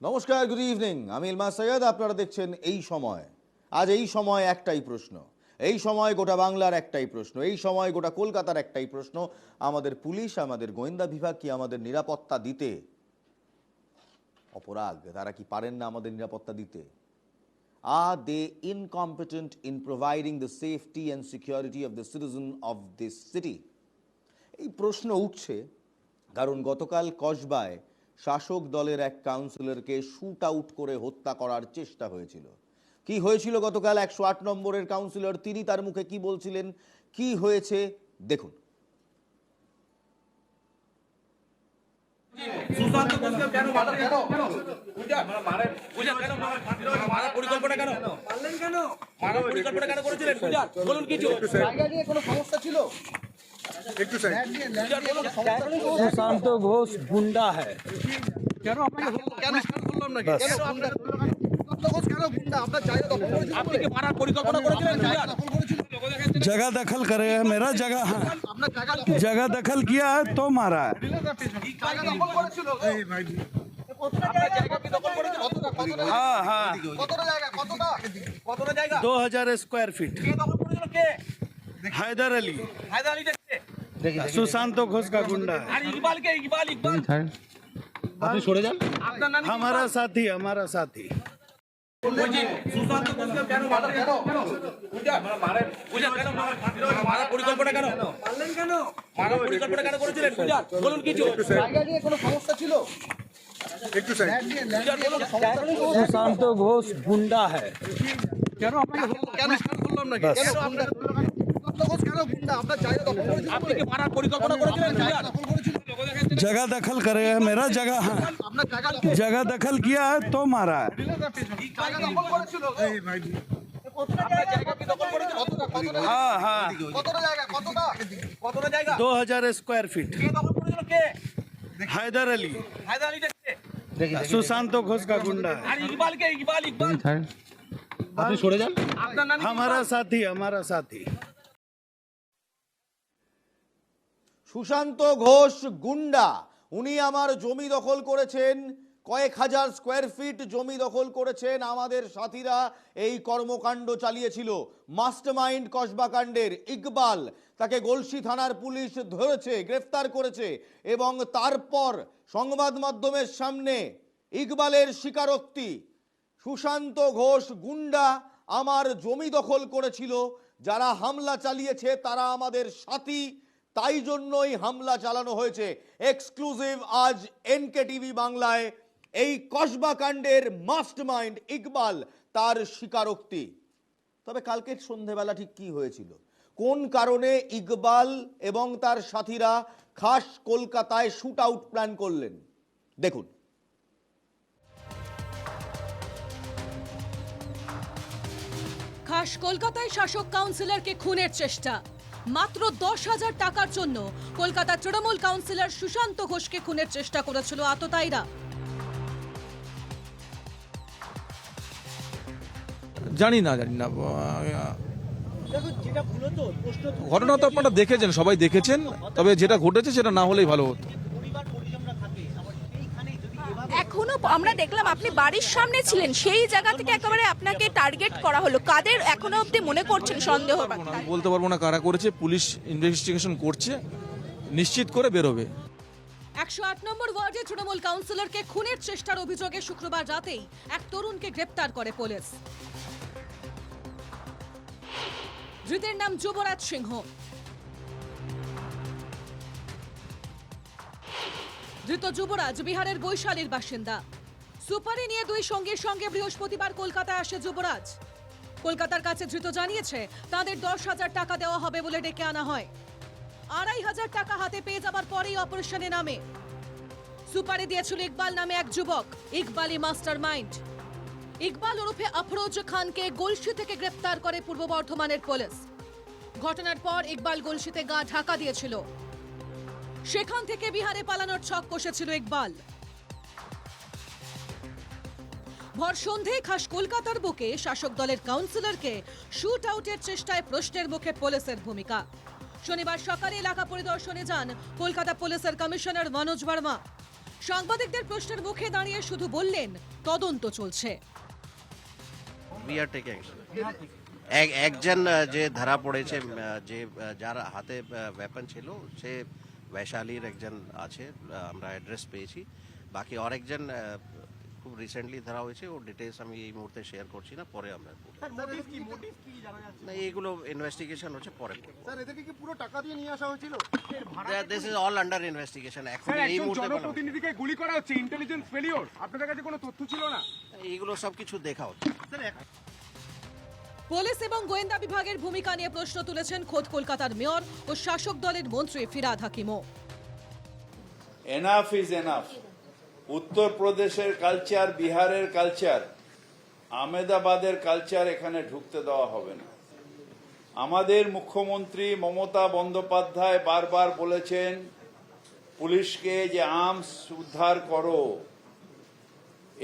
নমস্কার, good evening. আমি ইলমা সৈয়দ। আপনারা দেখছেন এই সময়। আজ এই সময় একটাই প্রশ্ন, এই সময় গোটা বাংলার একটাই প্রশ্ন, এই সময় গোটা কলকাতার একটাই প্রশ্ন। আমাদের পুলিশ, আমাদের গোয়েন্দা বিভাগ কি আমাদের নিরাপত্তা দিতে অপরাগ? তারা কি পারেন না আমাদের নিরাপত্তা দিতে? Are they incompetent in providing the safety and security of the citizen of this city? এই প্রশ্ন উঠছে কারণ গতকাল কসবায় শাসক দলের এক কাউন্সিলরকে শুট আউট করে হত্যা করার চেষ্টা হয়েছিল। কি হয়েছিল গতকাল 108 নম্বরের কাউন্সিলর, তিনি তার মুখে কি বলছিলেন, কি হয়েছে দেখুন। সুশান্ত ঘোষকে কেন মারলেন? কেন মারার পরিকল্পনা কেন? মারলেন কেন? মারার পরিকল্পনা কেন করেছিলেন? বলুন কিছু। জায়গা নিয়ে কোনো সমস্যা ছিল? একটু সাইড। सुशांत घोष गुंडा है। কেন আপনাকে কেন বললাম নাকি? কেন গুন্ডা? সুশান্ত ঘোষ কেন গুন্ডা? আপনার জায়গা দখল করেছিল। আপনি কি মারার পরিকল্পনা করেছিলেন? জায়গা দখল করেছিল। जगह दखल करे है, मेरा जगह है। আপনার জায়গা जगह दखल किया है तो मारा है। জায়গা দখল করেছিল। এই ভাই আপনার জায়গা কি দখল করেছিল? কতটা हाँ हाँ, কতটা জায়গা? কতটা জায়গা? 2000 स्क्वायर फीट। কে দখল করেছিল? কে? हैदर अली হায়দার আলী কে? सुशांत घोष का गुंडा है। আর ইকবাল কে? ইকবাল আপনি সরে যান। আপনার নাম কি? हमारा साथी, हमारा साथी। বলছি সুশান্ত ঘোষকে কেন মারলেন? কেন? মারার পরিকল্পনা কেন? মারলেন কেন? মারার পরিকল্পনা কেন করেছিলেন? বলুন কিছু। জায়গা নিয়ে কোনো সমস্যা ছিল? একটু সাইড। सुशांत घोष गुंडा है। কেন আপনাকে কেন বললাম নাকি? কেন গুন্ডা? সুশান্ত ঘোষ কেন গুন্ডা? আপনার জায়গা দখল করেছিল। আপনি কি মারার পরিকল্পনা করেছিলেন? জায়গা দখল করেছিল। जगह दखल करे है, मेरा जगह है। আপনার জায়গা जगह दखल किया है तो मारा है। জায়গা দখল করেছিল। এই ভাই আপনার জায়গা কি দখল করেছিল? हाँ हाँ, কতটা জায়গা? কতটা জায়গা? 2000 स्क्वायर फीट। কে দখল করেছিল? কে? हैदर अली হায়দার আলী কে? सुशांत घोष का गुंडा है। আর ইকবাল কে? ইকবাল আপনি সরে যান। আপনার নাম কি? हमारा साथी, हमारा साथी। সুশান্ত ঘোষ গুন্ডা। উনি আমার জমি দখল করেছেন, কয়েক হাজার স্কোয়ার ফিট জমি দখল করেছেন। আমাদের সাথীরা এই কর্মকাণ্ড চালিয়েছিল। মাস্টারমাইন্ড কসবা কাণ্ডের ইকবাল, তাকে গলসি থানার পুলিশ ধরেছে, গ্রেফতার করেছে এবং তারপর সংবাদ মাধ্যমের সামনে ইকবালের স্বীকারোক্তি, সুশান্ত ঘোষ গুন্ডা আমার জমি দখল করেছিল, যারা হামলা চালিয়েছে তারা আমাদের সাথী, তাই জন্যই হামলা চালানো হয়েছে। এক্সক্লুসিভ আজ এনকে টিভি বাংলায় এই কসবা কাণ্ডের মাস্টারমাইন্ড ইকবাল, তার স্বীকারোক্তি। তবে কালকে সন্ধেবেলা ঠিক কি হয়েছিল, কোন কারণে ইকবাল এবং তার সাথীরা খাস কলকাতায় শুট আউট প্ল্যান করলেন দেখুন। খাস কলকাতায় শাসক কাউন্সিলরকে খুনের চেষ্টা। মাত্র 10,000 টাকার জন্য কলকাতা তৃণমূল কাউন্সিলর সুশান্ত ঘোষকে খুনের চেষ্টা করেছিল আততায়ীরা। জানি না ঘটনা তো আপনারা দেখেছেন, সবাই দেখেছেন, তবে যেটা ঘটেছে সেটা না হলেই ভালো হতো। এখনো আমরা দেখলাম আপনি বাড়ির সামনে ছিলেন, সেই জায়গা থেকে একেবারে আপনাকে টার্গেট করা হলো। কাদের এখনো অবধি মনে করছেন সন্দেহ? আমি বলতে পারবো না কারা করেছে, পুলিশ ইনভেস্টিগেশন করছে, নিশ্চিত করে বেরোবে। 108 নম্বর ওয়ার্ডে তৃণমূল কাউন্সিলরকে খুনের চেষ্টার অভিযোগে শুক্রবার রাতেই এক তরুণকে গ্রেপ্তার করে পুলিশ। ধৃতের নাম যুবরাজ সিংহ। ধৃত যুবরাজ বিহারের বৈশালীর বাসিন্দা। সুপারি নিয়ে দুই সঙ্গীর সঙ্গে বৃহস্পতিবার কলকাতায় আসে যুবরাজ। কলকাতার কাছে ধৃত জানিয়েছে তাদের 10,000 টাকা দেওয়া হবে বলে ডেকে আনা হয়। 2,500 টাকা হাতে পেয়ে যাবার পরেই অপারেশনে নামে। সুপারি দিয়েছিল ইকবাল নামে এক যুবক, ইকবালি মাস্টার মাইন্ড। ইকবাল ওরফে আফরোজ খানকে গলসি থেকে গ্রেপ্তার করে পূর্ব বর্ধমানের পুলিশ। ঘটনার পর ইকবাল গলসিতে গা ঢাকা দিয়েছিল, সেখান থেকে বিহারে পালানোর ছক কষেছিল ইকবাল। ভর সন্ধ্যায় খাস কলকাতার বুকে শাসক দলের কাউন্সিলরকে শুট আউটের চেষ্টায় প্রশ্নের মুখে পুলিশের ভূমিকা। শনিবার সকালে এলাকা পরিদর্শনে যান কলকাতা পুলিশের কমিশনার মনোজ বর্মা। সাংবাদিকদের প্রশ্নের মুখে দাঁড়িয়ে শুধু বললেন তদন্ত চলছে। We are taking action. একজন যে ধরা পড়েছে, যে যার হাতে ওয়েপন ছিল, সে বৈশালীর একজন আছে, আমরা অ্যাড্রেস পেয়েছি। বাকি আরেকজন খুব রিসেন্টলি ধরা হয়েছে, ওর ডিটেলস আমি এই মুহূর্তে শেয়ার করছি না, পরে আমরা না, এইগুলো ইনভেস্টিগেশন হচ্ছে, পরে স্যার এদেরকে কি পুরো টাকা দিয়ে নিয়ে আসা হয়েছিল? This is all under investigation. এখন এই মুহূর্তে জনপ্রতিনিধিকে গুলি করা হচ্ছে, ইন্টেলিজেন্স ফেলিওর, আপনাদের কাছে কোনো তথ্য ছিল না? এইগুলো সব কিছু দেখা হচ্ছে। পুলিশ এবং গোয়েন্দা বিভাগের ভূমিকা নিয়ে প্রশ্ন তুলেছেন খোদ কলকাতার মেয়র ও শাসক দলের মন্ত্রী ফিরহাদ হাকিমও। Enough is enough. উত্তরপ্রদেশের কালচার, বিহারের কালচার, আহমেদাবাদের কালচার এখানে ঢুকতে দেওয়া হবে না। আমাদের মুখ্যমন্ত্রী মমতা বন্দ্যোপাধ্যায় বারবার বলেছেন পুলিশকে যে আর্মস উদ্ধার করো,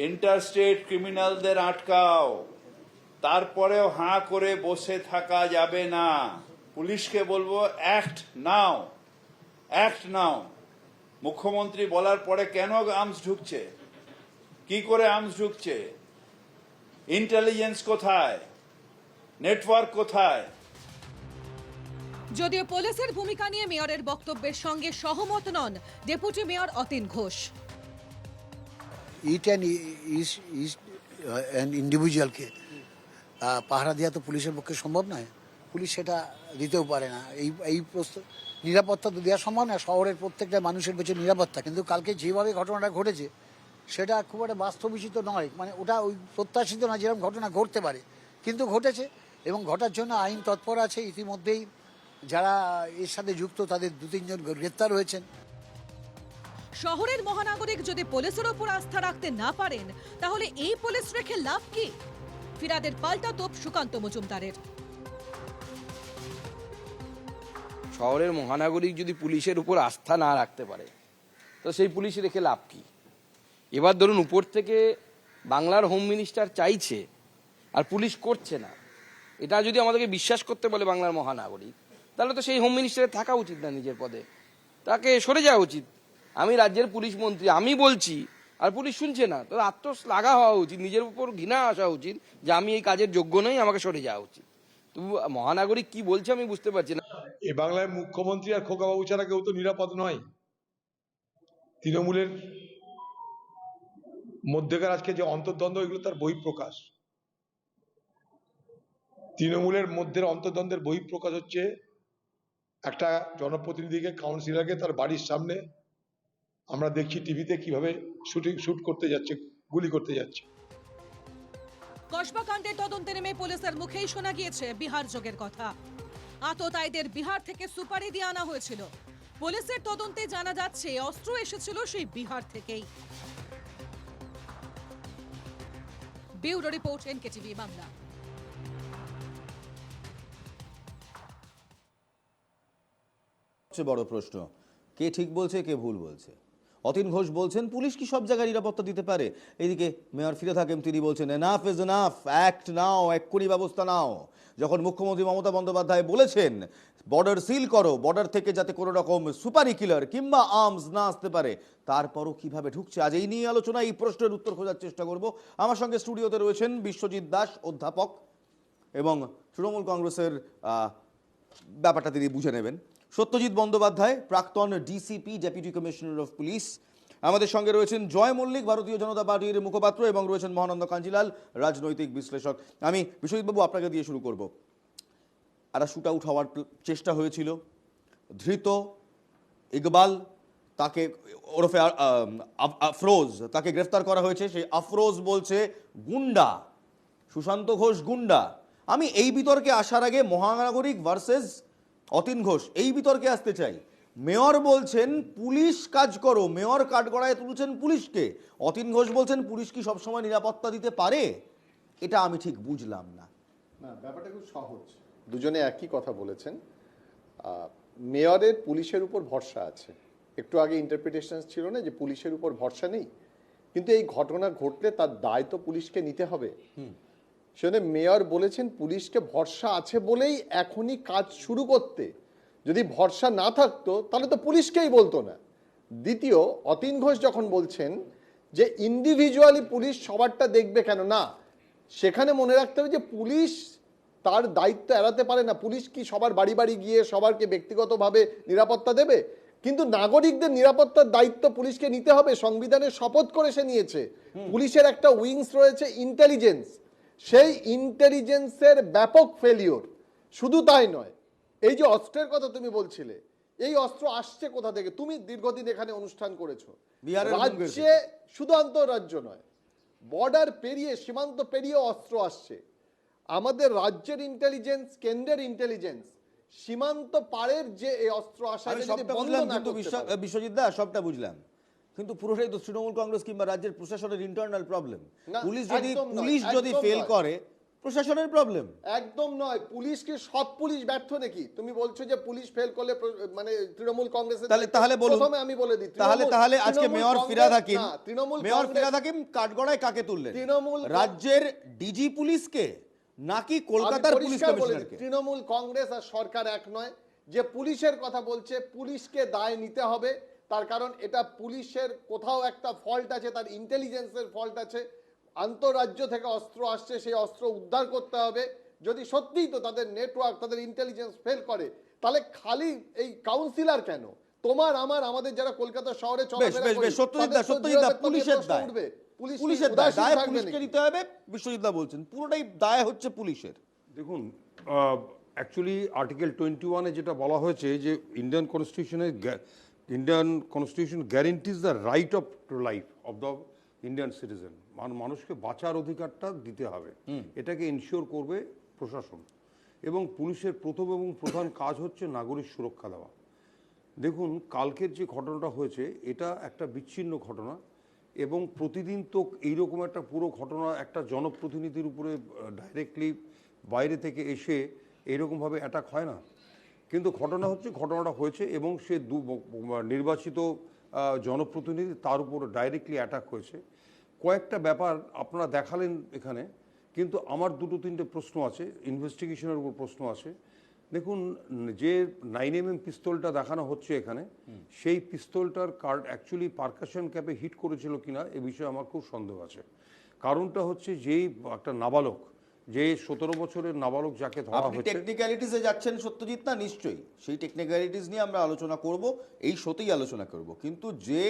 ইন্টারস্টেট ক্রিমিনালদের আটকাও, তারপরেও হাঁ করে বসে থাকা যাবে না। পুলিশকে বলবো অ্যাক্ট নাও, অ্যাক্ট নাও। মুখ্যমন্ত্রী বলার পরে কেন আর্মস ঢুকছে, কি করে আর্মস ঢুকছে, ইন্টেলিজেন্স কোথায়, নেটওয়ার্ক কোথায়? যদিও পুলিশের ভূমিকা নিয়ে মেয়রের বক্তব্যের সঙ্গে সহমত নন deputy mayor Atin Ghosh. It and ইন্ডিভিজুয়ালকে পাহারা দেওয়া তো পুলিশের পক্ষে সম্ভব নয়, পুলিশ সেটা দিতেও পারে না। এই নিরাপত্তা তো দেওয়া সম্ভব না, শহরের প্রত্যেকটা মানুষের পেছনে নিরাপত্তা। কিন্তু কালকে যেভাবে ঘটনাটা ঘটেছে সেটা খুব একটা বাস্তবিচিত নয়, মানে ওটা ওই প্রত্যাশিত না যেরকম ঘটনা ঘটতে পারে, কিন্তু ঘটেছে এবং ঘটার জন্য আইন তৎপর আছে। ইতিমধ্যেই যারা এর সাথে যুক্ত তাদের 2-3 জন গ্রেপ্তার হয়েছেন। শহরের মহানাগরিক যদি পুলিশের ওপর আস্থা রাখতে না পারেন তাহলে এই পুলিশ রেখে লাভ কি? ফিরহাদের পাল্টা তোপ সুকান্ত মজুমদারের। শহরের মহানাগরিক যদি পুলিশের উপর আস্থা না রাখতে পারে তো সেই পুলিশ রেখে লাভ কি? এবার ধরুন উপর থেকে বাংলার হোম মিনিস্টার চাইছে আর পুলিশ করছে না, এটা যদি আমাদেরকে বিশ্বাস করতে বলে বাংলার মহানাগরিক, তাহলে তো সেই হোম মিনিস্টারের থাকা উচিত না নিজের পদে, তাকে সরে যাওয়া উচিত। আমি রাজ্যের পুলিশ মন্ত্রী, আমি বলছি আর পুলিশ শুনছে না, তো আত্মশ্লাঘা হওয়া উচিত, নিজের উপর ঘৃণা আসা উচিত যে আমি এই কাজের যোগ্য নই, আমাকে সরে যাওয়া উচিত। তো মহানাগরিক কি বলছে আমি বুঝতে পারছি না। এই বাংলায় মুখ্যমন্ত্রী আর খোকাবাবু ছাড়া কেউ তো নিরাপদ নয়। তৃণমূলের মধ্যেকার আজকে যে অন্তর্দ্বন্দ্ব, এগুলো তার বহিঃপ্রকাশ। তৃণমূলের মধ্যে অন্তর্দ্বন্দ্বের বহিঃপ্রকাশ হচ্ছে একটা জনপ্রতিনিধিকে, কাউন্সিলরকে তার বাড়ির সামনে আমরা দেখছি টিভিতে কিভাবে শুট করতে যাচ্ছে, গুলি করতে যাচ্ছে। কসবা কাণ্ডের তদন্তে নেমে পুলিশের মুখেই শোনা গিয়েছে বিহার যোগের কথা। আততায়ীদের বিহার থেকে সুপারি দিয়ে আনা হয়েছিল। পুলিশের তদন্তে জানা যাচ্ছে অস্ত্র এসেছিল সেই বিহার থেকেই। Bureau report, NKTV Bangla. সবচেয়ে বড় প্রশ্ন, কে ঠিক বলছে কে ভুল বলছে? অতীন ঘোষ বলছেন পুলিশ কি সব জায়গায় নিরাপত্তা দিতে পারে? এইদিকে মেয়র ফিরহাদ হাকিম তিনি বলছেন এনাফ ইজ এনাফ, অ্যাক্ট নাও, এক্ষুনি ব্যবস্থা নাও। যখন মুখ্যমন্ত্রী মমতা বন্দ্যোপাধ্যায় বলেছেন বর্ডার সিল করো, বর্ডার থেকে যাতে কোনো রকম সুপারি কিলার কিংবা আর্মস না আসতে পারে, তারপরও কিভাবে ঢুকছে? আজ এই নিয়ে আলোচনা, এই প্রশ্নের উত্তর খোঁজার চেষ্টা করব। আমার সঙ্গে স্টুডিওতে রয়েছেন বিশ্বজিৎ দাস, অধ্যাপক, এবং তৃণমূল কংগ্রেসের ব্যাপারটা তিনি বুঝে নেবেন, সত্যজিৎ বন্দ্যোপাধ্যায়, প্রাক্তন DCP, deputy commissioner of police. আমাদের সঙ্গে রয়েছেন জয় মল্লিক, ভারতীয় জনতা পার্টির মুখপাত্র, এবং রয়েছেন মহানন্দ কাঞ্জিলাল, রাজনৈতিক বিশ্লেষক। আমি বিশ্বজিৎবাবু আপনাকে দিয়ে শুরু করব। একটা শুট আউট হওয়ার চেষ্টা হয়েছিল, ধৃত ইকবাল, তাকে ওরফে আফরোজ, তাকে গ্রেফতার করা হয়েছে। সেই আফরোজ বলছে গুন্ডা, সুশান্ত ঘোষ গুন্ডা। আমি এই বিতর্কে আসার আগে মহানাগরিক ভার্সেস অতীন ঘোষ, এই বিতর্কে আসতে চাই। মেয়র বলছেন পুলিশ কাজ করো, মেয়র কাঠগড়ায় তুলছেন পুলিশকে। অতীন ঘোষ বলছেন পুলিশ কি সবসময় নিরাপত্তা দিতে পারে? এটা আমি ঠিক বুঝলাম না। না, ব্যাপারটা খুব সহজ, দুজনে একই কথা বলেছেন। মেয়রের পুলিশের উপর ভরসা আছে। একটু আগে ইন্টারপ্রিটেশন ছিল না যে পুলিশের উপর ভরসা নেই, কিন্তু এই ঘটনা ঘটলে তার দায় তো পুলিশকে নিতে হবে। সেজন্য মেয়র বলেছেন পুলিশকে ভরসা আছে বলেই এখনই কাজ শুরু করতে। যদি ভরসা না থাকতো তাহলে তো পুলিশকেই বলতো না। দ্বিতীয়, অতীন ঘোষ যখন বলছেন যে ইন্ডিভিজুয়ালি পুলিশ সবারটা দেখবে কেন, না, সেখানে মনে রাখতে হবে যে পুলিশ তার দায়িত্ব এড়াতে পারে না। পুলিশ কি সবার বাড়ি বাড়ি গিয়ে সবারকে ব্যক্তিগতভাবে নিরাপত্তা দেবে? কিন্তু নাগরিকদের নিরাপত্তার দায়িত্ব পুলিশকে নিতে হবে। সংবিধানের শপথ করে সে নিয়েছে। পুলিশের একটা উইংস রয়েছে ইন্টেলিজেন্স, সেই ইন্টেলিজেন্সের ব্যাপক ফেলিওর। শুধু তাই নয়, এই যে অস্ত্রের কথা তুমি বলছিলে, এই অস্ত্র আসছে কোথা থেকে? তুমি দীর্ঘদিন এখানে অনুষ্ঠান করেছো, বিহারের রাজ্যে শুধু আন্তঃরাজ্য নয়, বর্ডার পেরিয়ে, সীমান্ত পেরিয়ে অস্ত্র আসছে। আমাদের রাজ্যের ইন্টেলিজেন্স, কেন্দ্রের ইন্টেলিজেন্স সীমান্ত পারের যে এই অস্ত্র আসা আমি সবটা বুঝলাম, কিন্তু বিশ্বজিৎ দা সবটা বুঝলাম, কিন্তু পুরোটাই তো তৃণমূল কংগ্রেস কিংবা রাজ্যের প্রশাসনের ইন্টারনাল প্রবলেম। পুলিশ যদি ফেল করে, প্রশাসনের প্রবলেম একদম নয়। পুলিশ কি সব পুলিশ ব্যর্থ নাকি? তুমি বলছো যে পুলিশ ফেল করলে মানে তৃণমূল কংগ্রেসের, তাহলে বলুন, প্রথমে আমি বলে দিই, তাহলে আজকে মেয়র ফিরহাদ হাকিম কাঠগড়ায় কাকে তুললেন? রাজ্যের ডিজি পুলিশকে নাকি কলকাতার পুলিশ কমিশনারকে? তৃণমূল কংগ্রেস আর সরকার এক নয়। যে পুলিশের কথা বলছে, পুলিশকে দায় নিতে হবে, তার কারণ এটা পুলিশের কোথাও একটা ফল্ট আছে, তার ইন্টেলিজেন্সের ফল্ট আছে। আন্তঃরাজ্য থেকে অস্ত্র আসছে, সেই অস্ত্র উদ্ধার করতে হবে। যদি সত্যিই তো তাদের নেটওয়ার্ক, তাদের ইন্টেলিজেন্স ফেল করে, তাহলে খালি এই কাউন্সিলর কেন? তোমার আমার, আমাদের যারা কলকাতা শহরে চলাফেরা করি, পুলিশের দায় পুলিশকে নিতে হবে। বিশ্বজিৎ দা বলছেন পুরোটাই দায় হচ্ছে পুলিশের। দেখুন, অ্যাকচুয়ালি আর্টিকেল 21-এ যেটা বলা হয়েছে যে Indian constitution গ্যারেন্টিজ the right of to life of the Indian citizen. মানুষকে বাঁচার অধিকারটা দিতে হবে, এটাকে ইনশিওর করবে প্রশাসন। এবং পুলিশের প্রথম এবং প্রধান কাজ হচ্ছে নাগরিক সুরক্ষা দেওয়া। দেখুন, কালকের যে ঘটনাটা হয়েছে, এটা একটা বিচ্ছিন্ন ঘটনা, এবং প্রতিদিন তো এইরকম একটা পুরো ঘটনা একটা জনপ্রতিনিধির উপরে ডাইরেক্টলি বাইরে থেকে এসে এইরকমভাবে অ্যাটাক হয় না। কিন্তু ঘটনাটা হয়েছে এবং সে নির্বাচিত জনপ্রতিনিধি, তার উপর ডাইরেক্টলি অ্যাটাক হয়েছে। কয়েকটা ব্যাপার আপনারা দেখালেন এখানে, কিন্তু আমার দুটো তিনটে প্রশ্ন আছে, ইনভেস্টিগেশনের উপর প্রশ্ন আছে। দেখুন, যে 9mm পিস্তলটা দেখানো হচ্ছে এখানে, সেই পিস্তলটার অ্যাকচুয়ালি পারকাশন ক্যাপে হিট করেছিল কিনা এ বিষয়ে আমার খুব সন্দেহ আছে। কারণটা হচ্ছে যেই একটা নাবালক, যে 17 বছরের নাবালক যাকে ধরা হয়েছে। টেকনিক্যালিটিসে যাচ্ছেন সত্যজিৎ না? নিশ্চয়ই সেই টেকনিক্যালিটিস নিয়ে আমরা আলোচনা করব, এই শোতেই আলোচনা করব। কিন্তু যে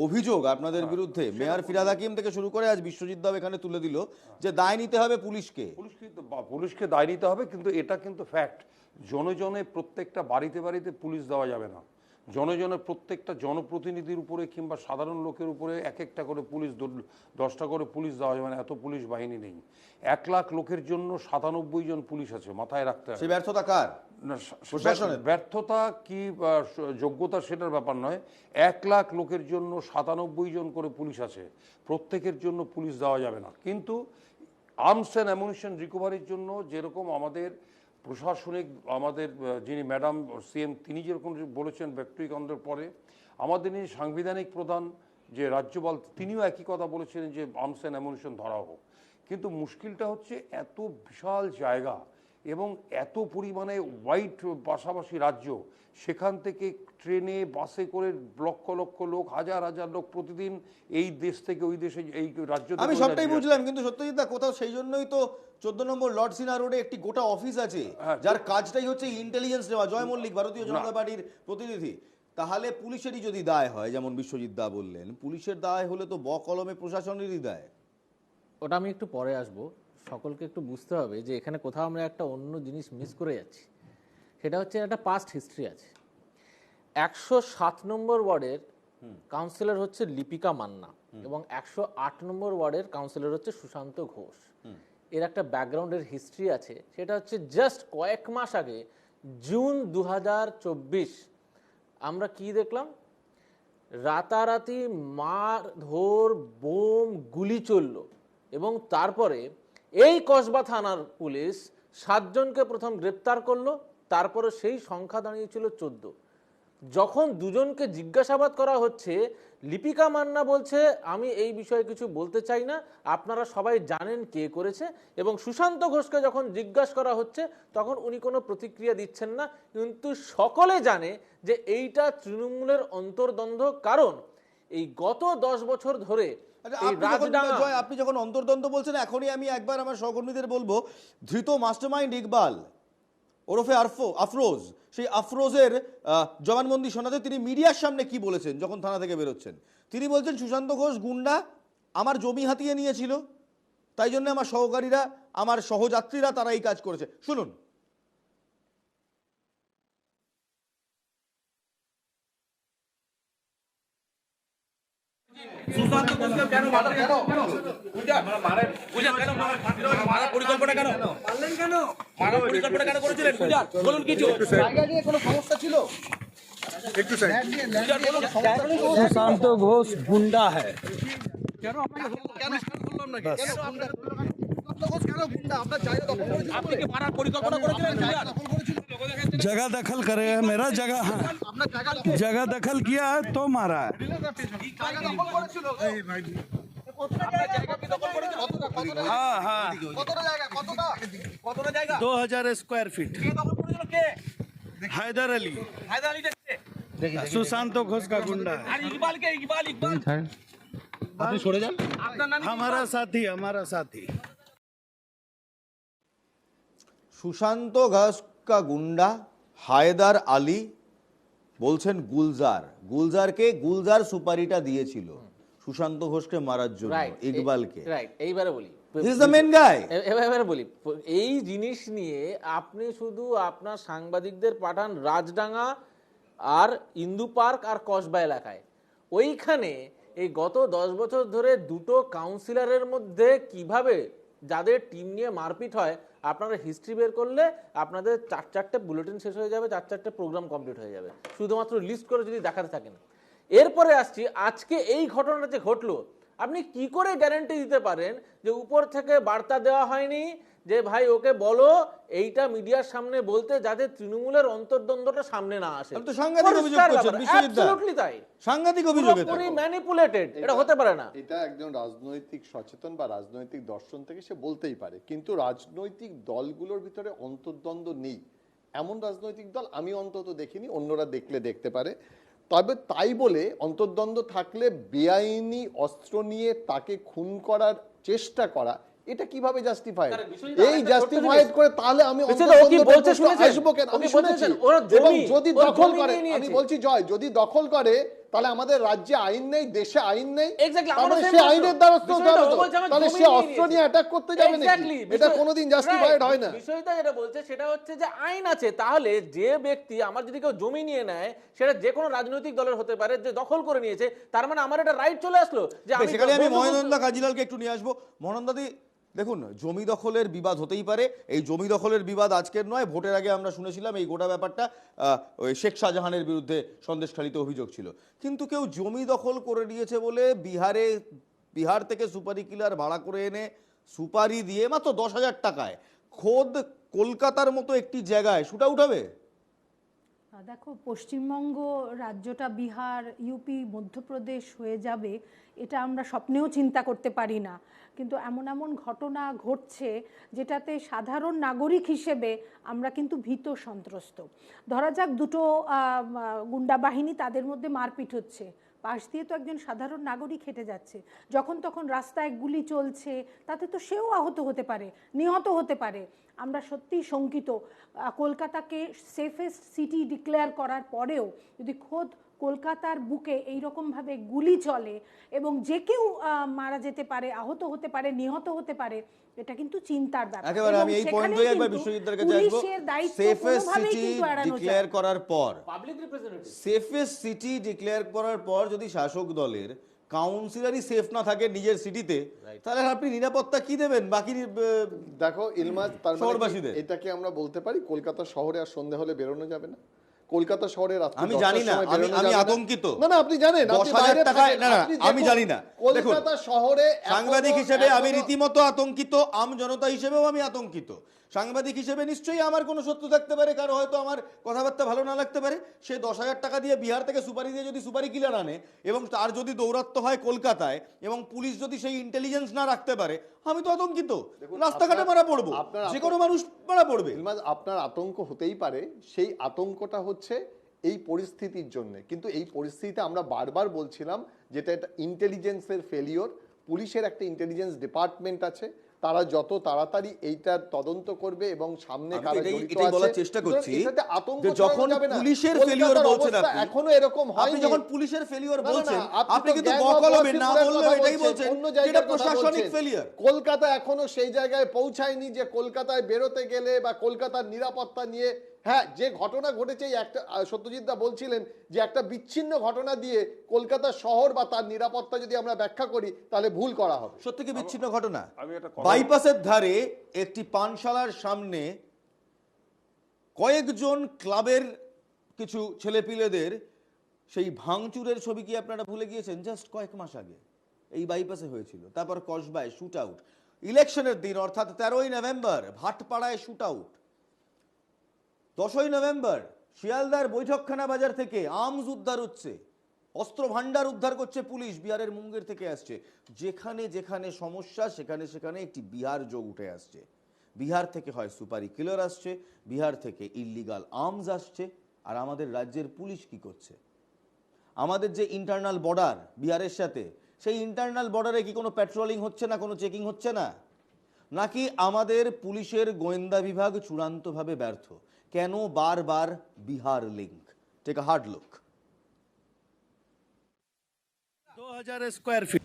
অভিযোগ আপনাদের বিরুদ্ধে মেয়র ফিরহাদ হাকিম থেকে শুরু করে আজ বিশ্বজিৎ দাও এখানে তুলে দিল যে দায় নিতে হবে পুলিশকে দায় নিতে হবে, কিন্তু এটা কিন্তু ফ্যাক্ট। জনে প্রত্যেকটা বাড়িতে বাড়িতে পুলিশ দেওয়া যাবে না। জনে প্রত্যেকটা জনপ্রতিনিধির উপরে কিংবা সাধারণ লোকের উপরে এক একটা করে পুলিশ, 10টা করে পুলিশ দেওয়া যাবে না। এত পুলিশ বাহিনী নেই। 1 লাখ লোকের জন্য 97 জন পুলিশ আছে, মাথায় রাখতে হবে। ব্যর্থতা কার? ব্যর্থতা কি যোগ্যতা সেটার ব্যাপার নয়। 1 লাখ লোকের জন্য 97 জন করে পুলিশ আছে, প্রত্যেকের জন্য পুলিশ দেওয়া যাবে না। কিন্তু আর্মস অ্যান্ড অ্যামুনিশন রিকভারির জন্য যেরকম আমাদের প্রশাসনিক, আমাদের যিনি ম্যাডাম সিএম, তিনি যেরকম বলেছেন ব্যক্তিগন্ধের পরে, আমাদের যিনি সাংবিধানিক প্রধান যে রাজ্যপাল, তিনিও একই কথা বলেছিলেন যে আর্মস অ্যান্ড অ্যামুনিশন ধরা হোক। কিন্তু মুশকিলটা হচ্ছে এত বিশাল জায়গা এবং এত পরিমাণে ওয়াইড পাশাপাশি রাজ্য, সেখান থেকে ট্রেনে বাসে করে লক্ষ লক্ষ লোক, হাজার হাজার লোক প্রতিদিন এই দেশ থেকে ওই দেশে, এই রাজ্য। আমি সবটাই বুঝলাম, কিন্তু সত্যজিৎ দা কোথাও সেই জন্যই তো 14 নম্বর লর্ড সিনা রোডে একটি গোটা অফিস আছে যার কাজটাই হচ্ছে ইন্টেলিজেন্স নেওয়া। জয় মল্লিক ভারতীয় জনতা পার্টির প্রতিনিধি। তাহলে পুলিশেরই যদি দায় হয়, যেমন বিশ্বজিৎ দা বললেন, পুলিশের দায় হলে তো বকলমে প্রশাসনেরই দায়। ওটা আমি একটু পরে আসবো। সকলকে একটু বুঝতে হবে যে এখানে কোথাও আমরা একটা অন্য জিনিস মিস করে যাচ্ছি। সেটা হচ্ছে একটা পাস্ট হিস্ট্রি আছে। 107 নম্বর ওয়ার্ডের কাউন্সিলর হচ্ছে লিপিকা মান্না এবং 108 নম্বর ওয়ার্ডের কাউন্সিলর হচ্ছে সুশান্ত ঘোষ। এর একটা ব্যাকগ্রাউন্ডের হিস্ট্রি আছে। সেটা হচ্ছে জাস্ট কয়েক মাস আগে, জুন 2024, আমরা কি দেখলাম? রাতারাতি মারধর, বোম, গুলি চলল এবং তারপরে এই কসবা থানার পুলিশ 7 জনকে প্রথম গ্রেপ্তার করলো, তারপরে সেই সংখ্যা দাঁড়িয়েছিল 14। যখন দুজনকে জিজ্ঞাসাবাদ করা হচ্ছে, লিপিকা মান্না বলছে আমি এই বিষয়ে কিছু বলতে চাই না, আপনারা সবাই জানেন কে করেছে, এবং সুশান্ত ঘোষকে যখন জিজ্ঞাসা করা হচ্ছে তখন উনি কোনো প্রতিক্রিয়া দিচ্ছেন না। কিন্তু সকলে জানে যে এইটা তৃণমূলের অন্তর্দ্বন্দ্ব, কারণ এই গত 10 বছর ধরে এই রাজডাঙ্গা। জয়, আপনি যখন অন্তর্দ্বন্দ্ব বলছেন, এখনই আমি একবার আমার সহকর্মীদের বলবো, ধৃত মাস্টারমাইন্ড ইকবাল ওরফে আফরোজ, সেই আফরোজের জবানবন্দি শোনাতে তিনি মিডিয়ার সামনে কি বলেছেন যখন থানা থেকে বেরোচ্ছেন। তিনি বলছেন সুশান্ত ঘোষ গুন্ডা, আমার জমি হাতিয়ে নিয়েছিল, তাই জন্য আমার সহকারীরা, আমার সহযাত্রীরা তারা এই কাজ করেছে। শুনুন। সুশান্ত ঘোষকে কেন মারলেন কেন? মারার পরিকল্পনা কেন? মারলেন কেন? মারার পরিকল্পনা কেন করেছিলেন? বলুন কিছু। জায়গা নিয়ে কোনো সমস্যা ছিল? একটু সাইড। सुशांत घोष गुंडा है। কেন আপনাকে কেন বললাম নাকি? কেন গুন্ডা? সুশান্ত ঘোষ কেন গুন্ডা? আপনার জায়গা দখল করেছিল। আপনি কি মারার পরিকল্পনা করেছিলেন? জায়গা দখল করেছিল। जगह दखल करे है, मेरा जगह है, আপনার জায়গা जगह दखल किया है तो मारा है। জায়গা দখল করেছিল। এই ভাই আপনার জায়গা কি দখল করেছিল? কতটা? हाँ हाँ, কতটা জায়গা? কতটা জায়গা? 2000 स्क्वायर फीट। কে দখল করেছিল? কে? हैदर अली, হায়দার আলী কে? सुशांत घोष का गुंडा है। আর ইকবাল কে? ইকবাল আপনি সরে যান। আপনার নাম কি? हमारा साथी। সুশান্ত ঘোষ কা গুন্ডা হায়দার আলী বলছেন গুলজারকে গুলজার সুপারিটা দিয়েছিল সুশান্ত ঘোষকে মারার জন্য, ইকবালকে। রাইট, এইবারে বলি, হি ইজ দ্য মেন গাই। এবারে বলি, এই জিনিস নিয়ে আপনি শুধু আপনার সাংবাদিকদের পাঠান রাজডাঙ্গা আর ইন্দু পার্ক আর কসবা এলাকায়, ওইখানে এই গত 10 বছর ধরে দুটো কাউন্সিলরের মধ্যে কিভাবে যাদের টিম নিয়ে মারপিট হয়, আপনারা হিস্ট্রি বের করলে আপনাদের 4-4টে বুলেটিন শেষ হয়ে যাবে, 4-4টে প্রোগ্রাম কমপ্লিট হয়ে যাবে, শুধুমাত্র লিস্ট করে যদি দেখাতে থাকেন। এরপরে আসছি, আজকে এই ঘটনাটা যে ঘটলো, আপনি কি করে গ্যারান্টি দিতে পারেন যে উপর থেকে বার্তা দেওয়া হয়নি যে ভাই ওকে বলো এইটা মিডিয়ার সামনে বলতে, যাতে তৃণমূলের অন্তর্দ্বন্দ্বটা সামনে না আসে? তো সাংঘাতিক অভিযোগ করছেন বিশ্বজিৎ দা। অ্যাবসলিউটলি তাই, সাংঘাতিক অভিযোগ, এটা পুরোপুরি ম্যানিপুলেটেড, এটা হতে পারে না। এটা একজন রাজনৈতিক সচেতন বা রাজনৈতিক দর্শন থেকে সে বলতেই পারে, কিন্তু রাজনৈতিক দলগুলোর ভিতরে অন্তর্দ্বন্দ্ব নেই এমন রাজনৈতিক দল আমি অন্তত দেখিনি, অন্যরা দেখলে দেখতে পারে। তবে তাই বলে অন্তর্দ্বন্দ্ব থাকলে বেআইনি অস্ত্র নিয়ে তাকে খুন করার চেষ্টা করা, এটা কিভাবে জাস্টিফাইড? এই জাস্টিফাইড করে তাহলে আমি আসবো কেন? আমি শুনেছি, এবং যদি দখল করে, আমি বলছি জয়, যদি দখল করে তাহলে আমাদের রাজ্যে আইন নেই, দেশে আইন নেই, তাহলে সে আইনের দ্বারস্থ হতে হবে, তাহলে সে অস্ত্র নিয়ে অ্যাটাক করতে যাবে নাকি? এটা কোনোদিন জাস্টিফাইড হয় না। বিষয়টা যেটা বলছে সেটা হচ্ছে যে আইন আছে, তাহলে যে ব্যক্তি, আমার যদি কেউ জমি নিয়ে নেয়, সেটা যে কোনো রাজনৈতিক দলের হতে পারে, যে দখল করে নিয়েছে, তার মানে আমার এটা রাইট চলে আসলো যে আমি মহানন্দা কাজিলালকে একটু নিয়ে আসবো। মহানন্দাদি, দেখুন, জমি দখলের বিবাদ হতেই পারে, এই জমি দখলের বিবাদ আজকের নয়, ভোটের আগে আমরা শুনেছিলাম এই গোটা ব্যাপারটা শেখ শাহজাহানের বিরুদ্ধে সন্দেশখালিতে অভিযোগ ছিল। কিন্তু কেউ জমি দখল করে নিয়েছে বলে বিহার থেকে সুপারি কিলার ভাড়া করে এনে সুপারি দিয়ে মাত্র 10,000 টাকায় খোদ কলকাতার মতো একটি জায়গায় শুটা উঠাবে। দেখো, পশ্চিমবঙ্গ রাজ্যটা বিহার, ইউপি, মধ্যপ্রদেশ হয়ে যাবে, এটা আমরা স্বপ্নেও চিন্তা করতে পারি না। কিন্তু এমন এমন ঘটনা ঘটছে যেটাতে সাধারণ নাগরিক হিসেবে আমরা কিন্তু ভীত সন্ত্রস্ত। ধরা যাক দুটো গুন্ডা বাহিনী, তাদের মধ্যে মারপিট হচ্ছে, পাশ দিয়ে তো একজন সাধারণ নাগরিক হেঁটে যাচ্ছে, যখন তখন রাস্তায় গুলি চলছে, তাতে তো সেও আহত হতে পারে, নিহত হতে পারে। আমরা সত্যিই শঙ্কিত। কলকাতাকে সেফেস্ট সিটি ডিক্লেয়ার করার পরেও যদি খোদ কলকাতার বুকে এইরকমভাবে গুলি চলে এবং যে কেউ মারা যেতে পারে, আহত হতে পারে, নিহত হতে পারে, এটা কিন্তু চিন্তার ব্যাপার। একেবারে আমি এই পয়েন্টে একবার বিশ্বজিৎদার কাছে আসবো। সেফেস্ট সিটি ডিক্লেয়ার করার পর, public representative safest city declare করার পর যদি শাসক দলের কাউন্সিলরই সেফ না থাকে নিজের সিটিতে, তাহলে আপনি নিরাপত্তা কি দেবেন বাকি? দেখো ইলমাজ, তার মানে এটাকে আমরা বলতে পারি কলকাতা শহরে আর সন্ধ্যা হলে বেরোনো যাবে না? কলকাতা শহরের আমি জানি না, আমি আতঙ্কিত। না না, আপনি জানেন 10,000 টাকায়, না না আমি জানি না। কলকাতা শহরে সাংবাদিক হিসেবে আমি রীতিমতো আতঙ্কিত, আম জনতা হিসেবেও আমি আতঙ্কিত। সাংবাদিক হিসেবে নিশ্চয়ই আমার কোনো শত্রু থাকতে পারে, কারো হয়তো আমার কথাবার্তা ভালো না লাগতে পারে। সে 10,000 টাকা দিয়ে বিহার থেকে সুপারি দিয়ে যদি সুপারি কিলার আনে এবং তার যদি দৌরাত্ম্য হয় কলকাতায় এবং পুলিশ যদি সেই ইন্টেলিজেন্স না রাখতে পারে, আমি তো আতঙ্কিত। রাস্তাঘাটে মারা পড়বো, যে কোনো মানুষ মারা পড়বে। আপনার আতঙ্ক হতেই পারে, সেই আতঙ্কটা হচ্ছে এই পরিস্থিতির জন্য। কিন্তু এই পরিস্থিতিতে আমরা বারবার বলছিলাম যেটা একটা ইন্টেলিজেন্সের ফেলিওর। পুলিশের একটা ইন্টেলিজেন্স ডিপার্টমেন্ট আছে, তারা যত তাড়াতাড়ি এইটার তদন্ত করবে এবং সামনে কারা জড়িত আছে বলার চেষ্টা করছি এটাতে আতঙ্ক যে যখন পুলিশের ফেলিওর বলছেন আপনি, এখনো এরকম হয়নি। আপনি যখন পুলিশের ফেলিওর বলছেন, আপনি কিন্তু gang of বকলবে না wasseypuরের বললে কথা এটাই বলছেন, বলছেন অন্য যে এটা জায়গার কথা প্রশাসনিক বলছেন। ফেলিওর। কলকাতা এখনো সেই জায়গায় পৌঁছায়নি যে কলকাতায় বেরোতে গেলে বা কলকাতার নিরাপত্তা নিয়ে, হ্যাঁ যে ঘটনা ঘটেছে, একটা সত্যজিৎ দা বলছিলেন যে একটা বিচ্ছিন্ন ঘটনা দিয়ে কলকাতা শহর বা তার নিরাপত্তা যদি আমরা ব্যাখ্যা করি তাহলে ভুল করা হবে। সত্যি কি বিচ্ছিন্ন ঘটনা? বাইপাসের ধারে একটি পানশালার সামনে কয়েকজন ক্লাবের কিছু ছেলেপিলেদের সেই ভাঙচুরের ছবি কি আপনারা ভুলে গিয়েছেন? জাস্ট কয়েক মাস আগে এই বাইপাসে হয়েছিল। তারপর কসবায় শুট আউট, ইলেকশনের দিন অর্থাৎ 13ই নভেম্বর ভাটপাড়ায় শুট আউট, 10ই নভেম্বর শিয়ালদার বৈঠকখানা বাজার থেকে আর্মস উদ্ধার হচ্ছে, অস্ত্র ভান্ডার উদ্ধার করছে পুলিশ, বিহারের মুঙ্গের থেকে আসছে। যেখানে যেখানে সমস্যা সেখানে সেখানে একটি বিহার যোগ উঠে আসছে। বিহার থেকে হয় সুপারি কিলার আসছে, বিহার থেকে ইল্লিগাল আর্মস আসছে। আর আমাদের রাজ্যের পুলিশ কি করছে? আমাদের যে ইন্টারনাল বর্ডার বিহারের সাথে, সেই ইন্টারনাল বর্ডারে কি কোনো প্যাট্রোলিং হচ্ছে না, কোনো চেকিং হচ্ছে না? নাকি আমাদের পুলিশের গোয়েন্দা বিভাগ চূড়ান্তভাবে ব্যর্থ? কেন বারবার Bihar link? Take a hard look. 2000 square feet.